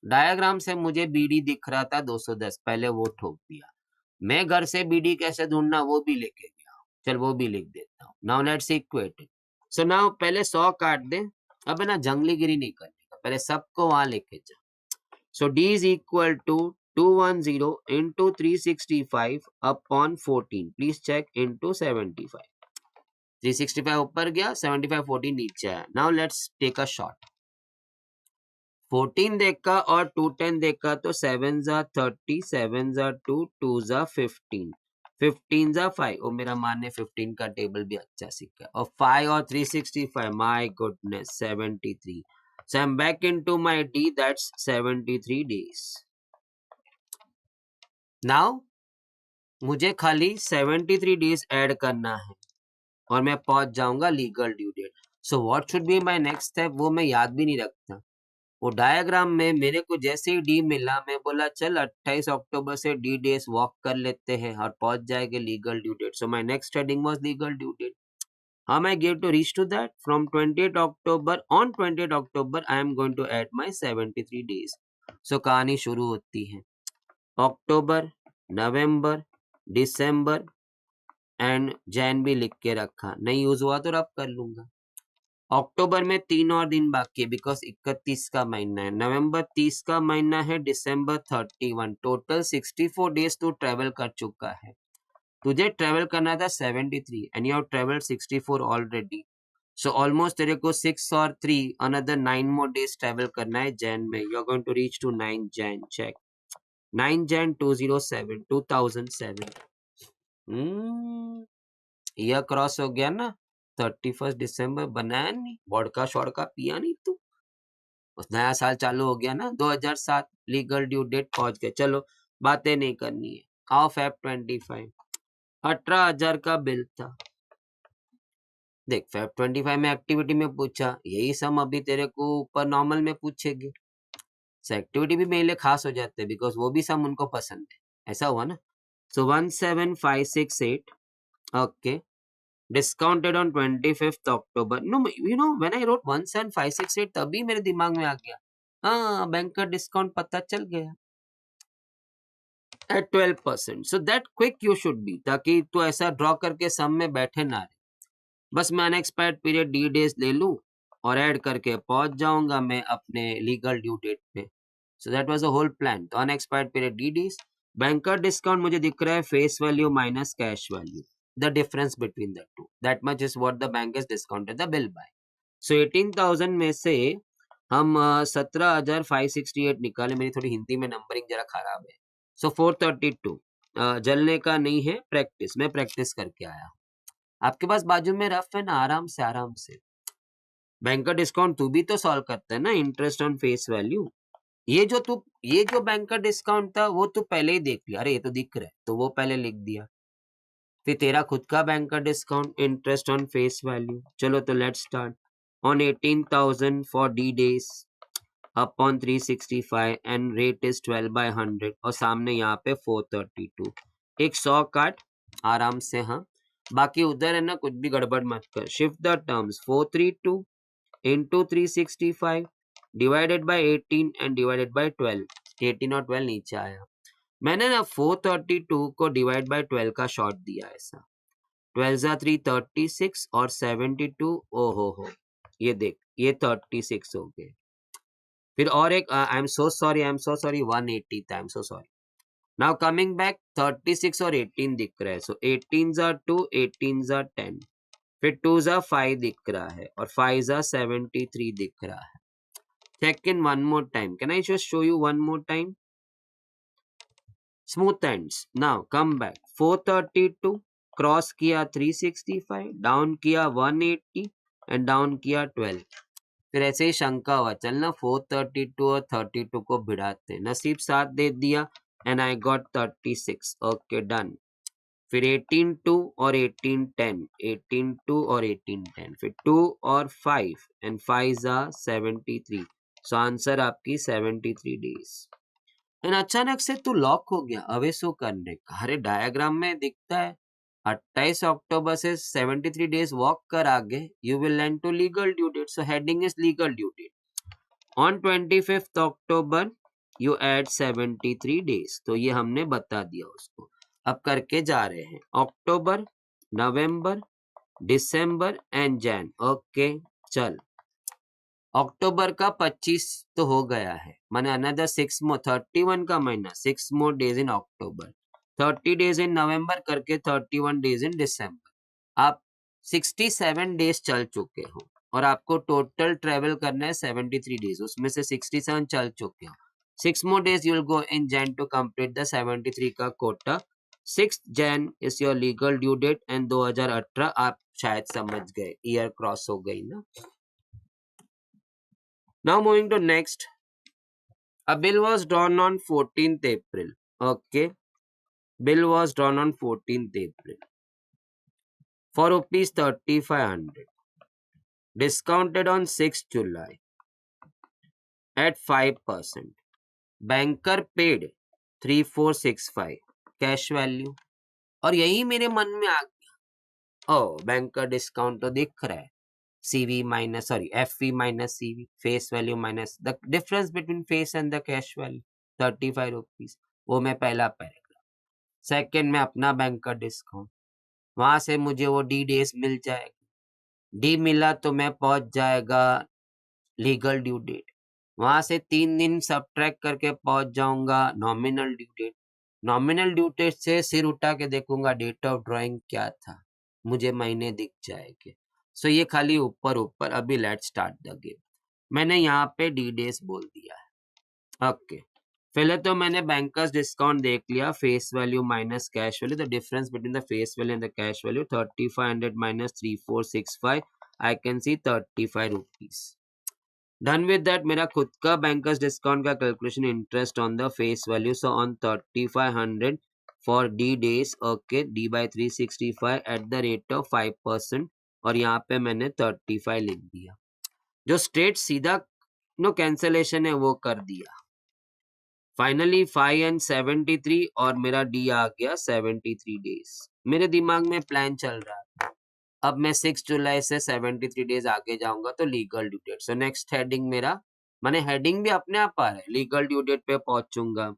Diagram से मुझे बीडी दिख रहा था 210, पहले वो ठोक दिया. मैं घर से बीडी कैसे ढूंढना वो भी लेके गया. चल वो भी लिख देता हूँ. Now let's equate it. So now पहले 100 काट दे. अब है ना जंगलीगिरी नहीं करने का, पहले सबको वहां लेके जा. So D is equal to 210 into 365 upon 14. Please check into 75. 365 ऊपर गया, 75 14 नीचे आया. Now let's take a shot. 14 देखा और 210 देखा तो 7 जा 30, 7 जा 2, 2 जा 15, 15 जा 5. ओ मेरा मान ने 15 का टेबल भी अच्छा सीखा. और 5 और 365, my goodness, 73. So I'm back into my D, that's 73 days. Now मुझे खाली 73 डेज ऐड करना है और मैं पहुंच जाऊंगा legal due date. So what should be my next step, वो मैं याद भी नहीं रखता. वो डायग्राम में मेरे को जैसे ही डी मिला, मैं बोला चल 28 अक्टूबर से डी डेज वॉक कर लेते हैं और पहुंच जाएंगे legal due date. So my next heading was legal due date. How am I going to reach to that? From 28 October, on 28 October, I am going to add my 73 days. So कहानी शुरू होती है. अक्टूबर, नवंबर, दिसंबर and Jain भी लिख के रखा. नहीं use हुआ तो रब कर लूंगा. अक्टूबर में 3 और दिन बाकी है बिकॉज 31 का महीना है. नवंबर 30 का महीना है. दिसंबर 31. टोटल 64 डेज तू ट्रेवल कर चुका है. तुझे ट्रेवल करना था 73 and you have travelled 64 already. So almost तेरे को 6 और 3 अनदर 9 मोर डेज ट्रेवल करना है जैन में. You are going to reach to 9 Jan. Check 9 Jan 207 2007. Year cross हो गया ना. 31 दिसंबर बनाया नहीं, वोडका शोडका पिया नहीं तू. उस नया साल चालू हो गया ना 2007. लीगल ड्यू डेट पहुंच गए. चलो बातें नहीं करनी है. आओ फेब 25. 18,000 का बिल था. देख फेब 25 में एक्टिविटी में पूछा, यही सम अभी तेरे को ऊपर नॉर्मल में पूछेगी. एक्टिविटी भी मेरे लिए खास हो जाते हैं बिकॉज वो भी सम उनको पसंद है. ऐसा हुआ ना. सो 17568. Okay. Discounted on 25th October. No, you know when I wrote 17568 तभी मेरे दिमाग में आ गया. हाँ, बैंक का डिस्काउंट पता चल गया. At 12%. So that quick you should be, ताकि तू ऐसा ड्रॉ करके सम में बैठे ना रहे. बस मैं अनएक्सपायर्ड पीरियड डी डेज ले लूं और ऐड करके पहुंच जाऊंगा मैं अपने लीगल ड्यू डेट पे. So that was the whole plan. तो unexpired period D days. Banker discount मुझे दिख रहा है face value minus cash value. The difference between the two. That much is what the bank has discounted the bill by. So 18,000 में से हम 17,568 निकाले. मेरी थोड़ी हिंदी में नंबरिंग जरा खराब है. So 432. जलने का नहीं है, प्रैक्टिस. मैं प्रैक्टिस करके आया. आपके पास बाजू में रफ है ना, आराम से आराम से. बैंक का डिस्काउंट तू भी तो सॉल्व करता है ना. Interest on face value. ये जो बैंक का डिस्काउंट था वो तू पहले ही देख लिया. अरे ये तो दिख रहा है, तो वो पहले लिख दिया. फिर तेरा खुद का बैंक का discount, interest on face value. चलो तो let's start. On 18,000 for D days upon 365 and rate is 12/100 और सामने यहाँ पे 432. एक 100 काट आराम से. हाँ, बाकी उधर है ना, कुछ भी गड़बड़ मत कर. Shift the terms. 432 into 365 divided by 18 and divided by 12. 18 और 12 नीचे आया. मैंने ना 432 को डिवाइड बाय 12 का शॉर्ट दिया ऐसा. 12 जा 336 और 72. ओहो हो, ये देख, ये 36 हो गए. फिर और एक आई एम सो सॉरी 180 था. I am so sorry. Now coming back, 36 और 18 दिख रहा है. सो 18 जा 2, 18 जा 10. फिर 2 जा 5 दिख रहा है और 5 जा 73 दिख रहा है. Check in one more time. Can I just show you one more time? Smooth ends. Now come back. 432 cross किया 365, डाउन किया 180 एंड डाउन किया 12. फिर ऐसे ही शंका हुआ, चलना 432 और 32 को भिड़ाते. नसीब साथ दे दिया and I got 36. Okay done. फिर 18 2 और 18 10, 18 2 और 18 10. फिर 2 और 5 एंड 5 जा 73. सो आंसर आपकी 73 डेज। एंड अचानक से तू लॉक हो गया, अवे शो करने का। अरे डायग्राम में दिखता है 28 अक्टूबर से 73 डेज वॉक कर आगे, you will land to legal due date. So heading is legal due date. On 25th October you add 73 days. तो ये हमने बता दिया उसको। अब करके जा रहे हैं अक्टूबर, नवंबर, दिसंबर एंड जैन। ओके चल, अक्टूबर का 25 तो हो गया है, माने अनदर 6 मोर, 31 का महीना, 6 more days in October, 30 days in नवंबर करके 31 डेज इन दिसंबर। आप 67 डेज चल चुके हो और आपको टोटल ट्रेवल करना है 73 डेज, उसमें से 67 चल चुके हो। 6 more days you will go in June to complete the 73 का कोटा। 6 June is your legal due date and 2018 आप शायद समझ गए, ईयर क्रॉस हो गई ना। Now moving to next, a bill was drawn on 14th April. Okay, bill was drawn on 14th April for rupees 3500, discounted on 6th July at 5%. Banker paid 3465 cash value. और यही मेरे मन में आ गया, ओ banker discount तो दिख रहा है, CV minus, sorry, FE minus CV, face value minus the difference between face and the cash value, 35 rupees। वो मैं पहला पैराग्राफ। सेकंड में अपना बैंक का डिस्काउंट, वहां से मुझे वो डी डेज मिल जाएगा, डी मिला तो मैं पहुंच जाएगा लीगल ड्यू डेट, वहां से 3 दिन सब्ट्रैक्ट करके पहुंच जाऊंगा nominal due date. Nominal due date से सिर उठा के देखूंगा डेट ऑफ ड्राइंग क्या था, मुझे महीने दिख जाएंगे। सो ये खाली ऊपर ऊपर। अभी लेट्स स्टार्ट द गेम। मैंने यहाँ पे डी डेज बोल दिया है। ओके, पहले तो मैंने बैंकर्स डिस्काउंट देख लिया, face value minus cash value, the difference between the face value and the cash value 3500 minus 3465, I can see 35 rupees. Done with that, मेरा खुद का बैंकर्स डिस्काउंट का calculation, interest on the face value, so on 3500 for D days, okay, D by 365 eight the rate of 5%, और यहाँ पे मैंने 35 लिख दिया। जो स्ट्रेट सीधा नो कैंसलेशन है वो कर दिया। फाइनली 5 एंड 73 और मेरा डी आ गया 73 डेज। मेरे दिमाग में प्लान चल रहा था, अब मैं 6 जुलाई से 73 डेज आगे जाऊंगा तो legal due date. So next heading मेरा, मैंने हेडिंग भी अपने आप आ रहा है, लीगल ड्यू डेट पे पहुंचूंगा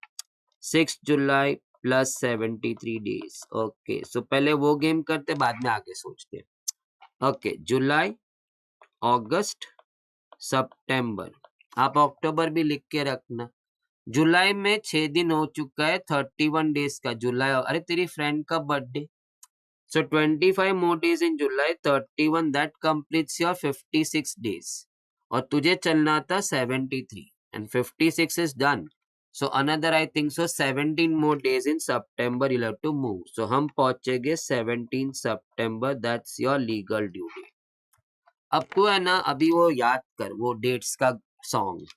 6 जुलाई प्लस 73 डेज। ओके, सो पहले वो गेम करते, बाद में आगे सोचते। ओके, जुलाई, अगस्त, सितंबर, आप अक्टूबर भी लिख के रखना। जुलाई में 6 दिन हो चुका है, 31 डेज का जुलाई। अरे तेरी फ्रेंड का birthday, so 25 more days in July, 31, that completes your 56 days, और तुझे चलना था 73 and 56 is done, so another I think so 17 more days in September you'll have to move, so हम पहुंचेंगे 17 September, that's your legal due date। अब तो है ना, अभी वो याद कर वो डेट्स का song,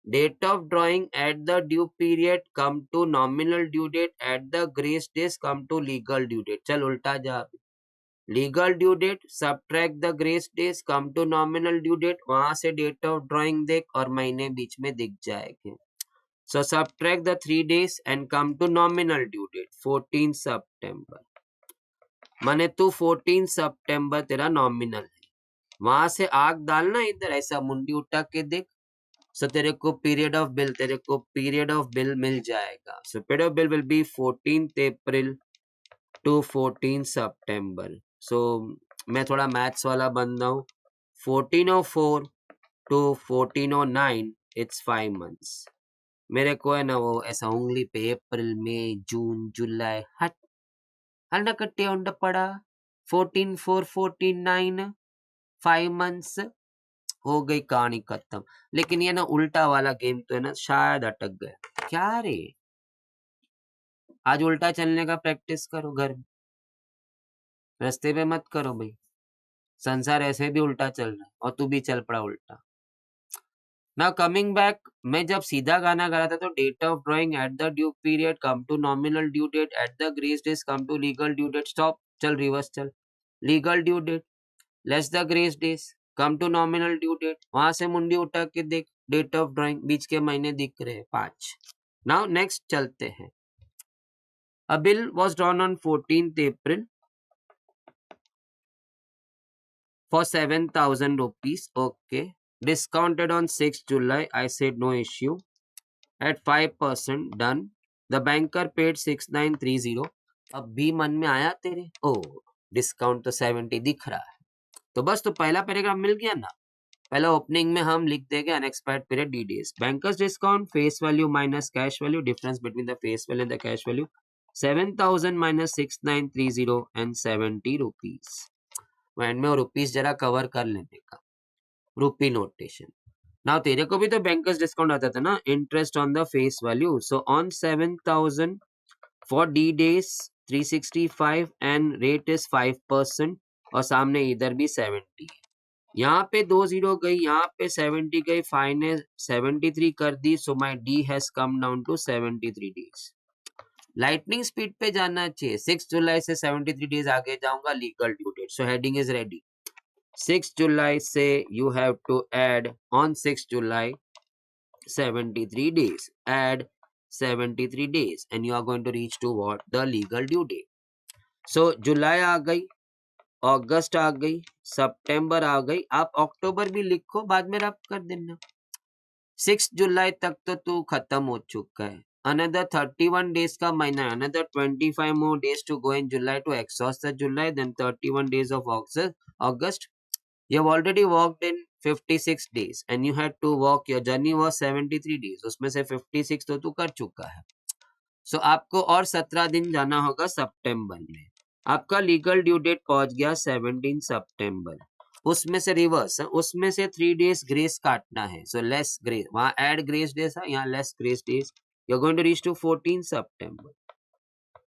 date of drawing at the due period come to nominal due date at the grace days come to legal due date. चल उल्टा जा, legal due date subtract the grace days come to nominal due date, वहां से date of drawing देख और महीने बीच में दिख जाएंगे। So subtract the 3 days and come to nominal due date 14 सितंबर, माने तू 14 सितंबर तेरा नॉमिनल है, वहां से आग डालना इधर, ऐसा मुंडी उठा के देख। सो तेरे को पीरियड ऑफ बिल, तेरे को पीरियड ऑफ बिल मिल जाएगा। So period of bill will be 14th April to 14 September. So मैं थोड़ा मैथ्स वाला बंदा हूँ, 1404 टू 1409 इट्स 5 मंथ्स। मेरे को है ना वो ऐसा उंगली पे अप्रैल, मई, जून, जुलाई, हट हल्ना कट्टे उंड पड़ा, 14 4 14 9 5 मंथ्स, हो गई कहानी खत्म। लेकिन ये ना उल्टा वाला गेम तो है ना शायद अटक गया। क्या रे, आज उल्टा चलने का प्रैक्टिस करो घर में, रास्ते पे मत करो भाई, संसार ऐसे भी उल्टा चल रहा है और तू भी चल पड़ा उल्टा। नाउ कमिंग बैक, मैं जब सीधा गाना गा रहा था तो date of drawing at the due period come to nominal due date at the grace days come to legal due date. Stop, चल रिवर्स चल, legal due date less the grace days come to nominal due date, वहां से मुंडी उठा के देख, date of drawing बीच के महीने दिख रहे हैं 5. नाउ नेक्स्ट चलते हैं. अ bill was drawn on 14th April for 7,000 rupees. Okay, discounted on 6th July. I said no issue. At 5% done. The banker paid 6930. अब भी मन में आया तेरे, ओ डिस्काउंट तो 70 दिख रहा है, तो बस तो पहला पैराग्राफ मिल गया ना. पहला ओपनिंग में हम लिख देंगे unexpired period DDS. Bankers discount face value minus cash value, difference between the face value and the cash value 7,000 minus 6930 and 70 rupees. And में रुपीस जरा कवर कर लेने का, रूपी नोटेशन. नाउ तेरे को भी तो बैंकर्स डिस्काउंट आता था ना, interest on the face value. So on 7,000 for D days 365 and rate is 5%, और सामने इधर भी 70. यहाँ पे 2 0 गई, यहाँ पे 70 गई, फाइनल 73 कर दी. So my D has come down to 73 days. Lightning speed पे जाना चाहिए. 6 जुलाई से 73 डेज आगे जाऊंगा, legal due date. So heading is ready. 6 जुलाई से you have to add on 6 July 73 days. Add 73 days and you are going to reach to what? The legal due date. So जुलाई आ गई, अगस्त आ गई, सितंबर आ गई. आप अक्टूबर भी लिखो, बाद में रब कर देना. 6 जुलाई तक तो तू खत्म हो चुका है. Another 31 days का महीना है. Another 25 more days to go in July to exhaust the July. Then 31 days of August. You have already worked in 56 days and you had to work, your journey was 73 days. उसमें से 56 तो तू कर चुका है. So आपको और 17 दिन जाना होगा सितंबर में. आपका लीगल ड्यू डेट पहुंच गया 17 सितंबर. उसमें से रिवर्स, उसमें से 3 डेज ग्रेस काटना है. सो लेस ग्रेस, वहां एड ग्रेस डेज है, यहाँ less grace days. You are going to reach to 14 September.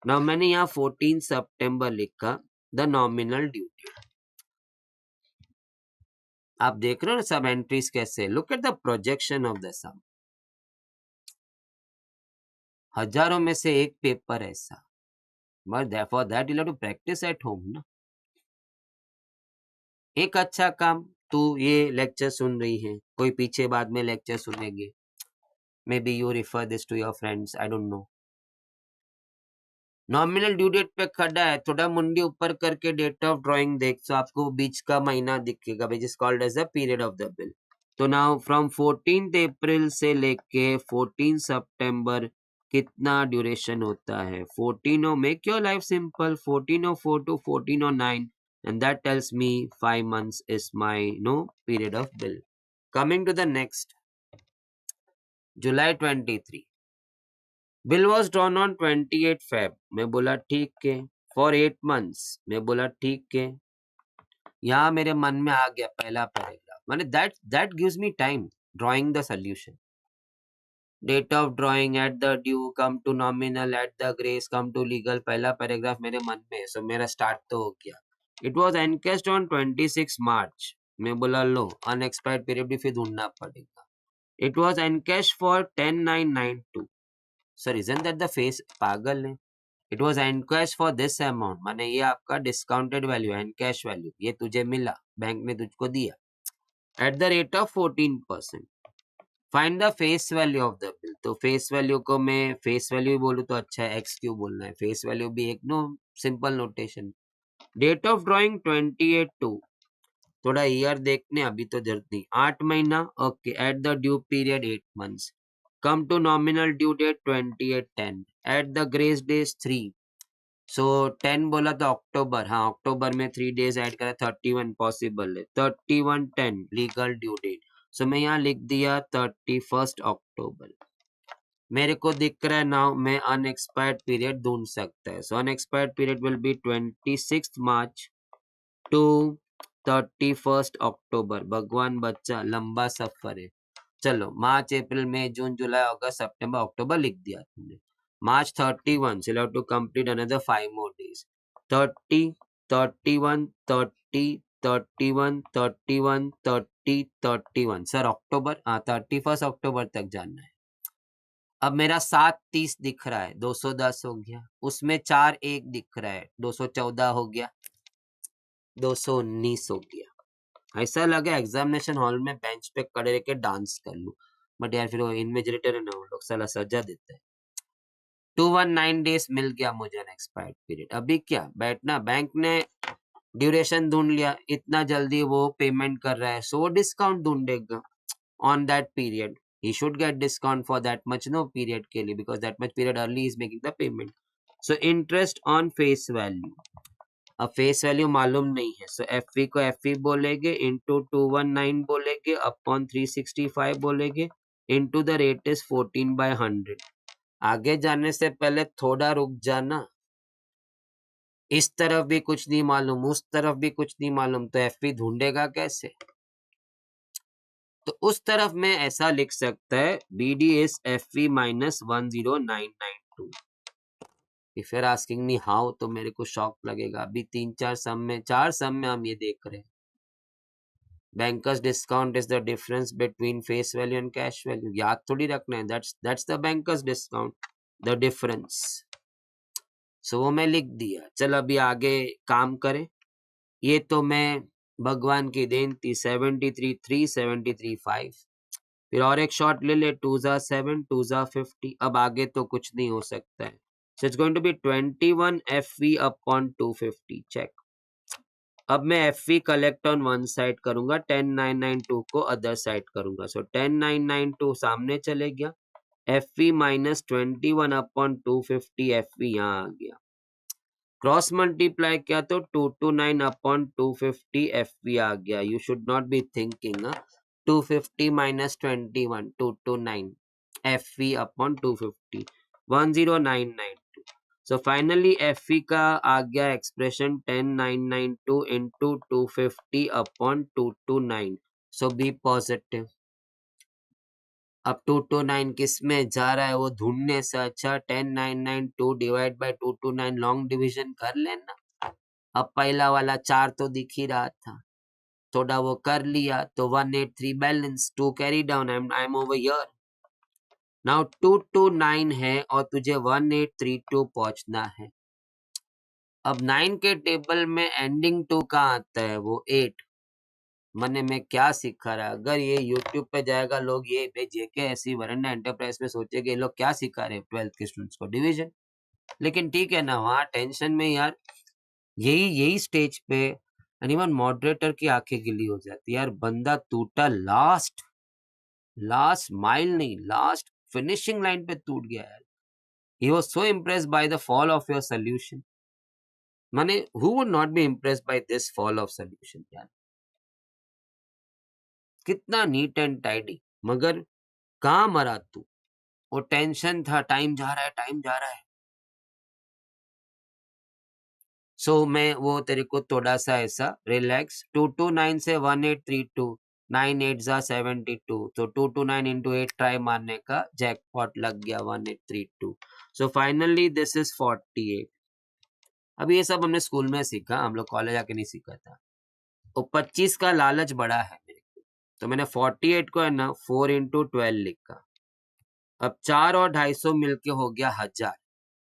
Now मैंने यहाँ 14 सितंबर लिखा, द नॉमिनल ड्यू डेट. आप देख रहे हो ना सब एंट्रीज कैसे. Look at the projection of the sum. हजारों में से एक पेपर ऐसा, but for that you have to practice at home ना. एक अच्छा काम, तू ये लेक्चर सुन रही है, कोई पीछे बाद में लेक्चर सुनेंगे, may be you refer this to your friends, I don't know. Nominal due date पे खड़ा है, थोड़ा मुंडी ऊपर करके डेट ऑफ ड्राइंग देख, तो आपको बीच का महीना दिखेगा, which is called as the period of the bill. तो नाउ फ्रॉम 14th अप्रैल से लेके 14 सितंबर कितना ड्यूरेशन होता है. 14 make your life simple, 1404 to 1409, and that tells me 5 months is my period of bill. Coming to the next, July 23. Bill was drawn on 28 Feb. मैं बोला ठीक है. For 8 months. मैं बोला ठीक है. यहाँ मेरे मन में आ गया पहला पैराग्राफ, माने that gives me time drawing the solution. Date of drawing, at the due, come to nominal, at the grace, come to legal. पहला पैराग्राफ मेरे मन में है, सो मेरा स्टार्ट तो हो गया. It was encashed on 26 March. मैं बोला लो अनएक्सपायर्ड पीरियड भी फिर ढूंढना पड़ेगा. It was encashed for 10,992. Sir isn't that the face? पागल है. It was encashed for this amount, माने ये आपका डिस्काउंटेड वैल्यू, एनकैश वैल्यू, ये तुझे मिला, बैंक ने तुझको दिया, eight the rate of 14%. Find the face value of the bill. तो फेस वैल्यू को मैं फेस वैल्यू बोलूँ तो अच्छा है, एक्स क्यों बोलना है, फेस वैल्यू भी एक simple notation. Date of drawing 28/2. थोड़ा ईयर देखने, अभी तो जरूरत नहीं. 8 महीना. Okay. At the due period 8 months. Come to nominal due date 28/10. At the grace days 3. So 10 बोला तो अक्टूबर, हाँ अक्टूबर में 3 days ऐड करा, 31 पॉसिबल है. 31/10 लीगल ड्यू डेट. सो मैं यहाँ लिख दिया 31 अक्टूबर. मेरे को दिख रहा है नाउ मैं अनएक्सपायर्ड पीरियड ढूंढ सकता है. So unexpired period will be 26 March to 31 October. भगवान बच्चा लंबा सफर है. चलो मार्च, अप्रैल, मई, जून, जुलाई, अगस्त, सितंबर, अक्टूबर लिख दिया तुमने. March 31, so you have to complete another 5 more days. 30, 31, 30, 31, 31, 30, 31. Sir अक्टूबर, हाँ 31 अक्टूबर तक जाना है. अब मेरा 7:30 दिख रहा है, 210 हो गया. उसमें 4:1 दिख रहा है, 214 हो गया, 219 हो गया. ऐसा लगा एग्जामिनेशन हॉल में बेंच पे खड़े रह के डांस कर लूं. बट यार फिर वो इन्विजिलेटर है ना, वो लोग साला सजा देते हैं। 219 डेज मिल गया मुझे एक्सपायर्ड पीरियड। अभी क्या बैठना, बैंक ने ड्यूरेशन ढूंढ लिया, इतना जल्दी वो पेमेंट कर रहा है, सो वो discount ढूंढेगा on that period. He should get discount for that much no period के लिए, because that much period early is making the payment. So interest on face value. अब फेस वैल्यू मालूम नहीं है, सो एफ को एफ बोलेंगे, into 219 बोलेंगे, upon 365 बोलेंगे, इंटू द रेट इज 14/100। आगे जाने से पहले थोड़ा रुक जाना, इस तरफ भी कुछ नहीं मालूम, उस तरफ भी कुछ नहीं मालूम, तो एफ ढूंढेगा कैसे? तो उस तरफ में ऐसा लिख सकता है B D S F V minus 10992। If you're asking me how, तो मेरे को शॉक लगेगा। अभी 3-4 सम में, 4 सम में हम ये देख रहे हैं, bankers discount is the difference between face value and cash value. याद थोड़ी रखना है, that's the bankers discount, the difference. So वो मैं लिख दिया। चल अभी आगे काम करें। ये तो मैं भगवान की देन थी, 73 73 5। फिर और एक शॉट ले ले, 2 जा 7 2 जा 50। अब आगे तो कुछ नहीं हो सकता है, so it's going to be 21 FV upon 250। Check. अब मैं FV collect on one side करूंगा, 10992 को अदर साइड करूंगा। सो 10992 सामने चले गया, FV माइनस 21 अपॉन 250 FV यहाँ आ गया। क्रॉस मल्टीप्लाई किया तो 229 अपॉन 250 FV आ गया। You should not be thinking 250 minus 21, 229 FV upon 250, 10992। So finally FV का आ गया एक्सप्रेशन 10992 इंटू 250 अपॉन 229। सो बी पॉजिटिव। अब 229 किस में जा रहा है वो ढूंढने से अच्छा 10992 डिवाइड बाय 229 लॉन्ग डिवीजन कर लेना। अब पहला वाला 4 तो दिख ही रहा था, थोड़ा वो कर लिया तो 183 balance, 2 carry down, I am over here. Now 229 है और तुझे 1832 पहुंचना है। अब 9 के टेबल में एंडिंग 2 कहाँ आता है? वो 8। मैंने मैं क्या सिखा रहा, अगर ये YouTube पे जाएगा लोग, ये जेके ऐसी वरना एंटरप्राइज में सोचेंगे ये लोग क्या सिखा रहे हैं 12th के स्टूडेंट्स को, डिवीजन। लेकिन ठीक है ना, वहाँ टेंशन में यार यही स्टेज पे इवन मॉडरेटर की आंखें गिली हो जाती है यार। बंदा टूटा लास्ट माइल नहीं, लास्ट फिनिशिंग लाइन पे टूट गया यार। He was so impressed by the fall of your solution. माने who would not be impressed by this fall of solution यार। कितना नीट एंड टाइडी, मगर कहाँ मरा तू? वो टेंशन था, टाइम जा रहा है, टाइम जा रहा है। सो मैं वो तेरे को थोड़ा सा ऐसा रिलैक्स, 229 से 1832, 9 8 जा 72, तो 229 इंटू 8 ट्राई मारने का जैकपॉट लग गया 1832। So finally this is 48। अभी ये सब हमने स्कूल में सीखा, हम लोग कॉलेज आके नहीं सीखा था। वो 25 का लालच बड़ा है मेरे को, तो मैंने 48 को है ना 4 इंटू 12 लिखा। अब 4 और 250 मिलके हो गया 1000,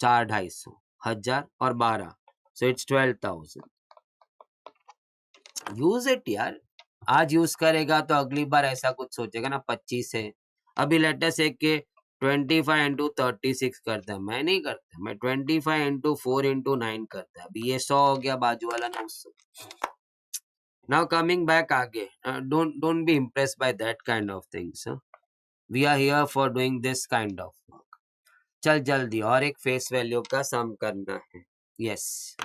4 250, 1000 और 12, सो इट्स 12,000। यूज इट यार, आज यूज करेगा तो अगली बार ऐसा कुछ सोचेगा ना 25 है। अभी लेटेस्ट एक के 25 इंटू 36 करता है, मैं नहीं करता, मैं 25 इंटू 4 इंटू 9 करता है। अभी ये 100 हो गया, बाजू वाला 900। नाउ कमिंग बैक आगे, don't be impressed by that kind of things. We are here for doing this kind of work. चल जल्दी और एक फेस वैल्यू का सम करना है। Yes,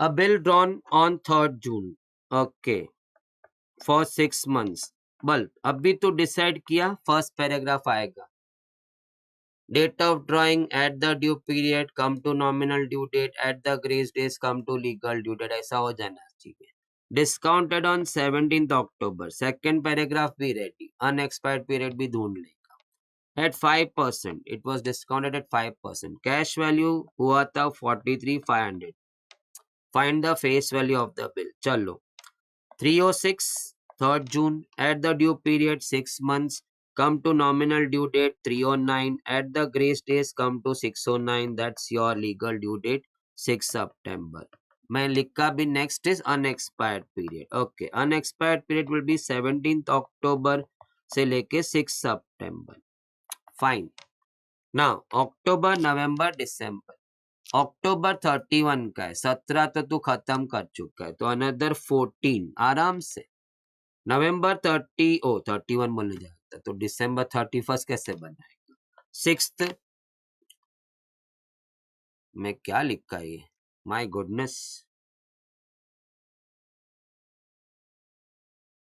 a bill drawn on 3rd June, okay, for 6 months। बल अभी तो डिसाइड किया, फर्स्ट पैराग्राफ आएगा, date of drawing at the due period come to nominal due date, at the grace days come to legal due date, ऐसा हो जाना चाहिए। Discounted on 17th October, second paragraph भी रेडी, अनएक्सपायर्ड पीरियड भी ढूंढ लेगा। At 5%, it was discounted at 5%, cash value हुआ था 43,500। Find the face value of the bill. चलो 306, 3rd June, at the due period 6 months, come to nominal due date 309, at the grace days come to 609, that's your legal due date 6 September। मैं लिखा भी next is unexpired period. Okay, unexpired period will B 17 अक्टूबर से लेके 6 सितंबर. Fine. Now अक्टूबर, नवंबर, दिसंबर. अक्टूबर 31 का है, 17 तो तू खत्म कर चुका है, तो अनदर 14 आराम से. नवंबर 31 बोलने जाता, तो दिसंबर 31 कैसे बनाएगा. 6th में क्या लिखा है ये, my goodness.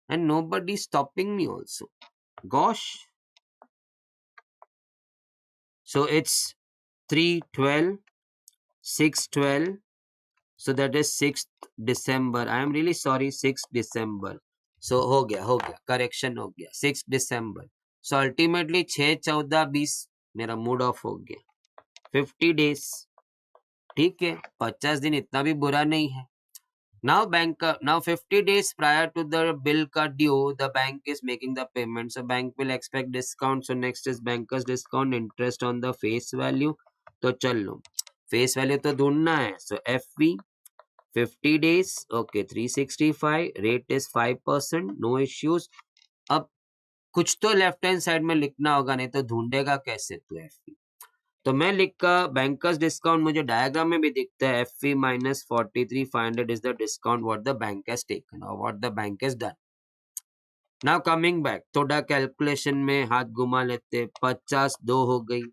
And nobody stopping me also. Gosh. So it's 3/12, 6/12. So that is 6th December. I am really sorry, 6th December. So हो गया, correction हो गया, 6th December. So ultimately 6, 14, 20 मेरा मूड ऑफ हो गया. 50 days. ठीक है, 50 दिन इतना भी बुरा नहीं है. Now 50 days prior to the bill cut due, the bank is making the payment. So bank will expect discount. So next is banker's discount, interest on the face value. तो चलो face value तो ढूंढना है. So FV 50 days, okay, 365, rate is 5%, no issues. अब कुछ तो left hand side में लिखना होगा, नहीं तो ढूंढेगा कैसे तू FV. तो मैं लिखा बैंकर्स डिस्काउंट, मुझे डायग्राम में भी दिखता है. FV minus 43,500 is the discount what the bank has taken or what the bank has done. Now coming back, थोड़ा कैलकुलेशन में हाथ घुमा लेते. 50 2 हो गई,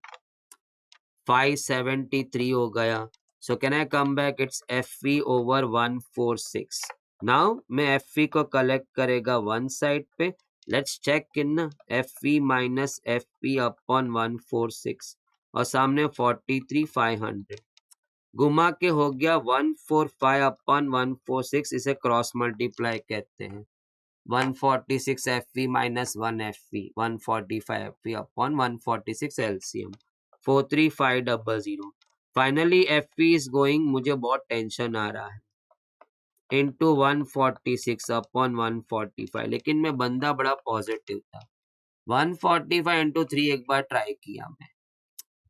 573 हो गया. So can I come back? It's FV over 146. Now मैं FV को कलेक्ट करेगा वन साइड पे. Let's check in ना, FV minus FP upon 146 और सामने 43,500. घुमा के हो गया 145 अपन 146. इसे क्रॉस मल्टीप्लाई कहते हैं. 146 FV minus 1 FV, 145 FV upon 146 LCM, 43500. Finally FV is going, मुझे बहुत टेंशन आ रहा है, into 146 upon 145. लेकिन मैं बंदा बड़ा पॉजिटिव था. 145 into 3 एक बार ट्राई किया मैं,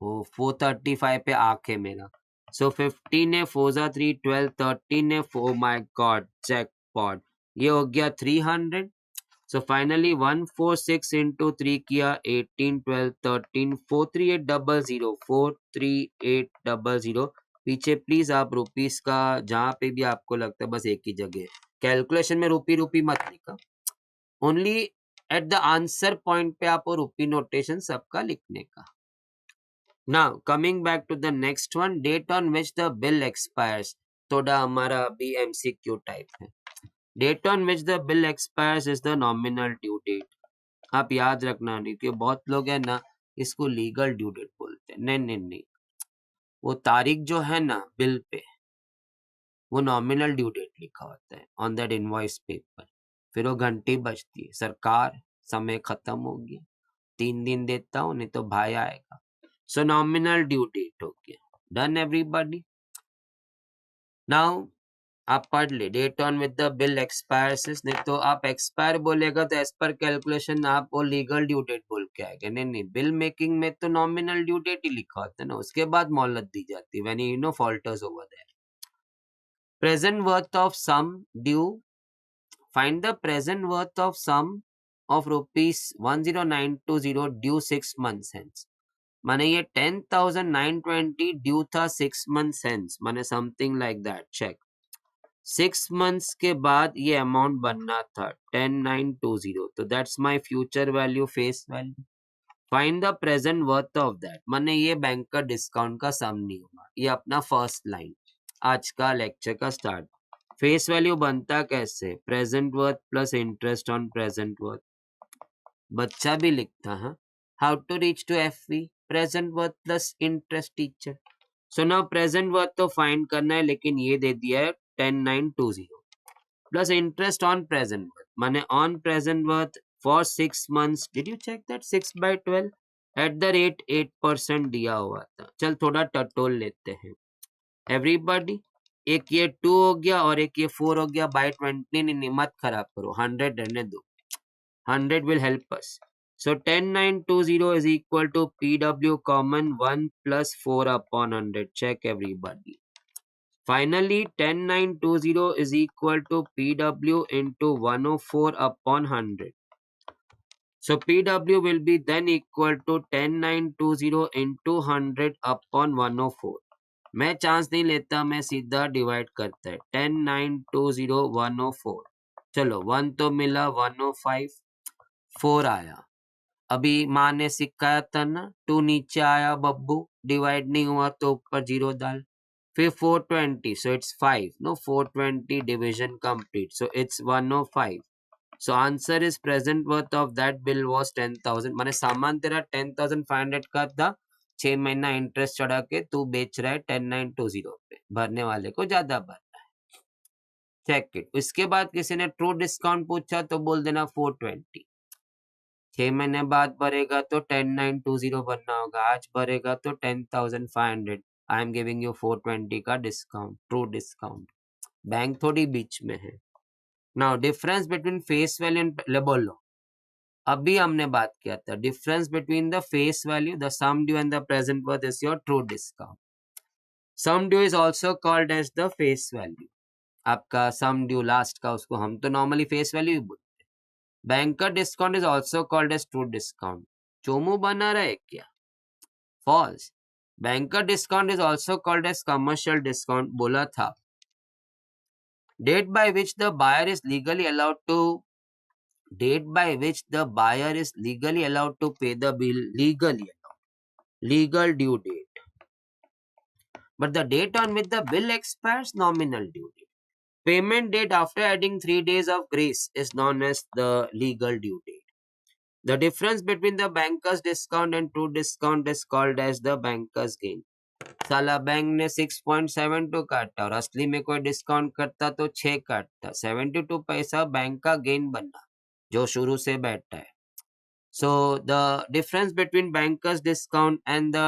वो 435 पे आके मेरा. सो 15 है, 4 जा 3, 12, 13 है, 4, माय गॉड, जैकपॉट. ये हो गया 300. सो फाइनली 146 into 3 किया, 18, 12, 13, 43800, 43800. पीछे प्लीज आप रुपीस का जहां पे भी आपको लगता है बस एक ही जगह, कैलकुलेशन में रूपी मत लिखा. Only at the answer point पे आपको रूपी नोटेशन सबका लिखने का. Now coming back to the next one, date on which the bill expires. थोड़ा हमारा अभी MCQ टाइप है. Date on which the bill expires is the nominal due date. आप याद रखना नहीं, क्योंकि बहुत लोग है ना इसको लीगल ड्यू डेट बोलते हैं. नहीं, वो तारीख जो है ना बिल पे, वो नॉमिनल ड्यू डेट लिखा होता है ऑन दैट इनवॉइस पेपर. फिर वो घंटी बजती है, सरकार समय खत्म हो गया, 3 दिन देता हूँ नहीं तो भाई आएगा. So nominal due date हो गया. Done everybody? Now आप पढ़ ले, date on with the bill expires. नहीं तो आप एक्सपायर बोलेगा तो एज पर कैलकुलेशन आप वो लीगल ड्यू डेट बोल के आएगा. नहीं, बिल मेकिंग में तो नॉमिनल ड्यू डेट ही लिखा होता है ना, उसके बाद मोहलत दी जाती है when you know falters over there. Present worth of sum due. Find the present worth of sum of rupees 10920 due 6 months hence. माने ये 10,920 ड्यू था 6 months hence, माने something like that. Check 6 months के बाद ये अमाउंट बनना था 10,920. तो that's my future value, face value. Find the present worth of that. माने ये बैंक का डिस्काउंट का सम नहीं होगा. ये अपना फर्स्ट लाइन आज का लेक्चर का स्टार्ट. फेस वैल्यू बनता कैसे, present worth plus interest on present worth. बच्चा भी लिखता है. How to reach to FV, present worth plus interest teacher. So now present worth तो फाइंड करना है, लेकिन ये दे दिया है 10,920 plus interest on present worth, माने on present worth for 6 months. Did you check that 6/12 at the rate 8% दिया हुआ था. चल थोड़ा टटोल लेते हैं एवरीबॉडी. एक ये 2 हो गया और एक ये 4 हो गया. बाय 20 नहीं, मत खराब करो, 100 रहने दो. 100 will help us. So 10,920 is equal to PW common 1 plus 4 upon 100. Check everybody. Finally, 10920 is equal to PW into 104 upon 100. So PW will be then equal to 10920 into 100 upon 104. मैं चांस नहीं लेता, मैं सीधा डिवाइड करता है. 10920 104. चलो 1 तो मिला, 105, 4 आया. अभी माँ ने सिखाया था ना, 2 नीचे आया बब्बू, डिवाइड नहीं हुआ तो ऊपर 0 डाल. फिर 420, so it's 5. No, 420 division complete, so it's 105. So answer is present worth of that bill was 10,000. माने सामान तेरा 10,500 का था, 6 महीना इंटरेस्ट चढ़ा के तू बेच रहा है 10920 पे. भरने वाले को ज्यादा भरना है. Check it. उसके बाद किसी ने ट्रू डिस्काउंट पूछा तो बोल देना 420. 6 महीने बाद भरेगा तो 10920 भरना होगा. आज भरेगा तो 10,500. आई एम गिविंग यू 420 का डिस्काउंट, ट्रू डिस्काउंट. बैंक थोड़ी बीच में है. Now difference between face value and बोलो. अभी हमने बात किया था difference between the face value, the sum due and the present worth is your true discount. Sum due is also called as the face value. आपका sum due last का, उसको हम तो नॉर्मली फेस वैल्यू ही बोलते हैं. Banker discount is also called as true discount. चोमू बना रहा है क्या? False. Banker discount is also called as commercial discount. बोला था. Date by which the buyer is legally allowed to pay the bill, legal due date. But the date on which the bill expires, nominal due date. Payment date after adding 3 days of grace is known as the legal due date. The difference between the banker's discount and true discount is called as the banker's gain. साला bank ने 6.72 काटा और असली में कोई discount करता तो 6 काटता. 72 पैसा बैंक का गेन बना जो शुरू से बैठा है. So the difference between bankers discount and the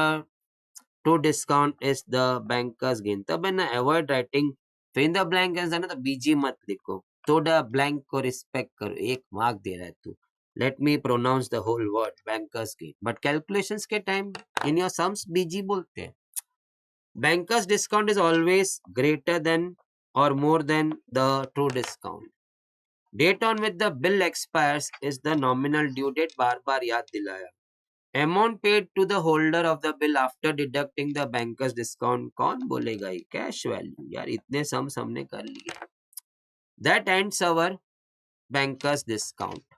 true discount is the bankers gain. तब है ना, अवॉइड राइटिंग फिर इन द ब्लैंक आंसर ना, तो बीजी मत लिखो. थोड़ा ब्लैंक को रिस्पेक्ट करो. 1 मार्क दे रहा है तू. Let me pronounce the whole word banker's gain. But calculations के time in your sums BG बोलते हैं. Banker's discount is always greater than or more than the true discount. Date on which the bill expires is the nominal due date. बार बार याद दिलाया. Amount paid to the holder of the bill after deducting the banker's discount. कौन बोलेगा ये? Cash value. यार इतने sums हमने कर लिए. That ends our banker's discount.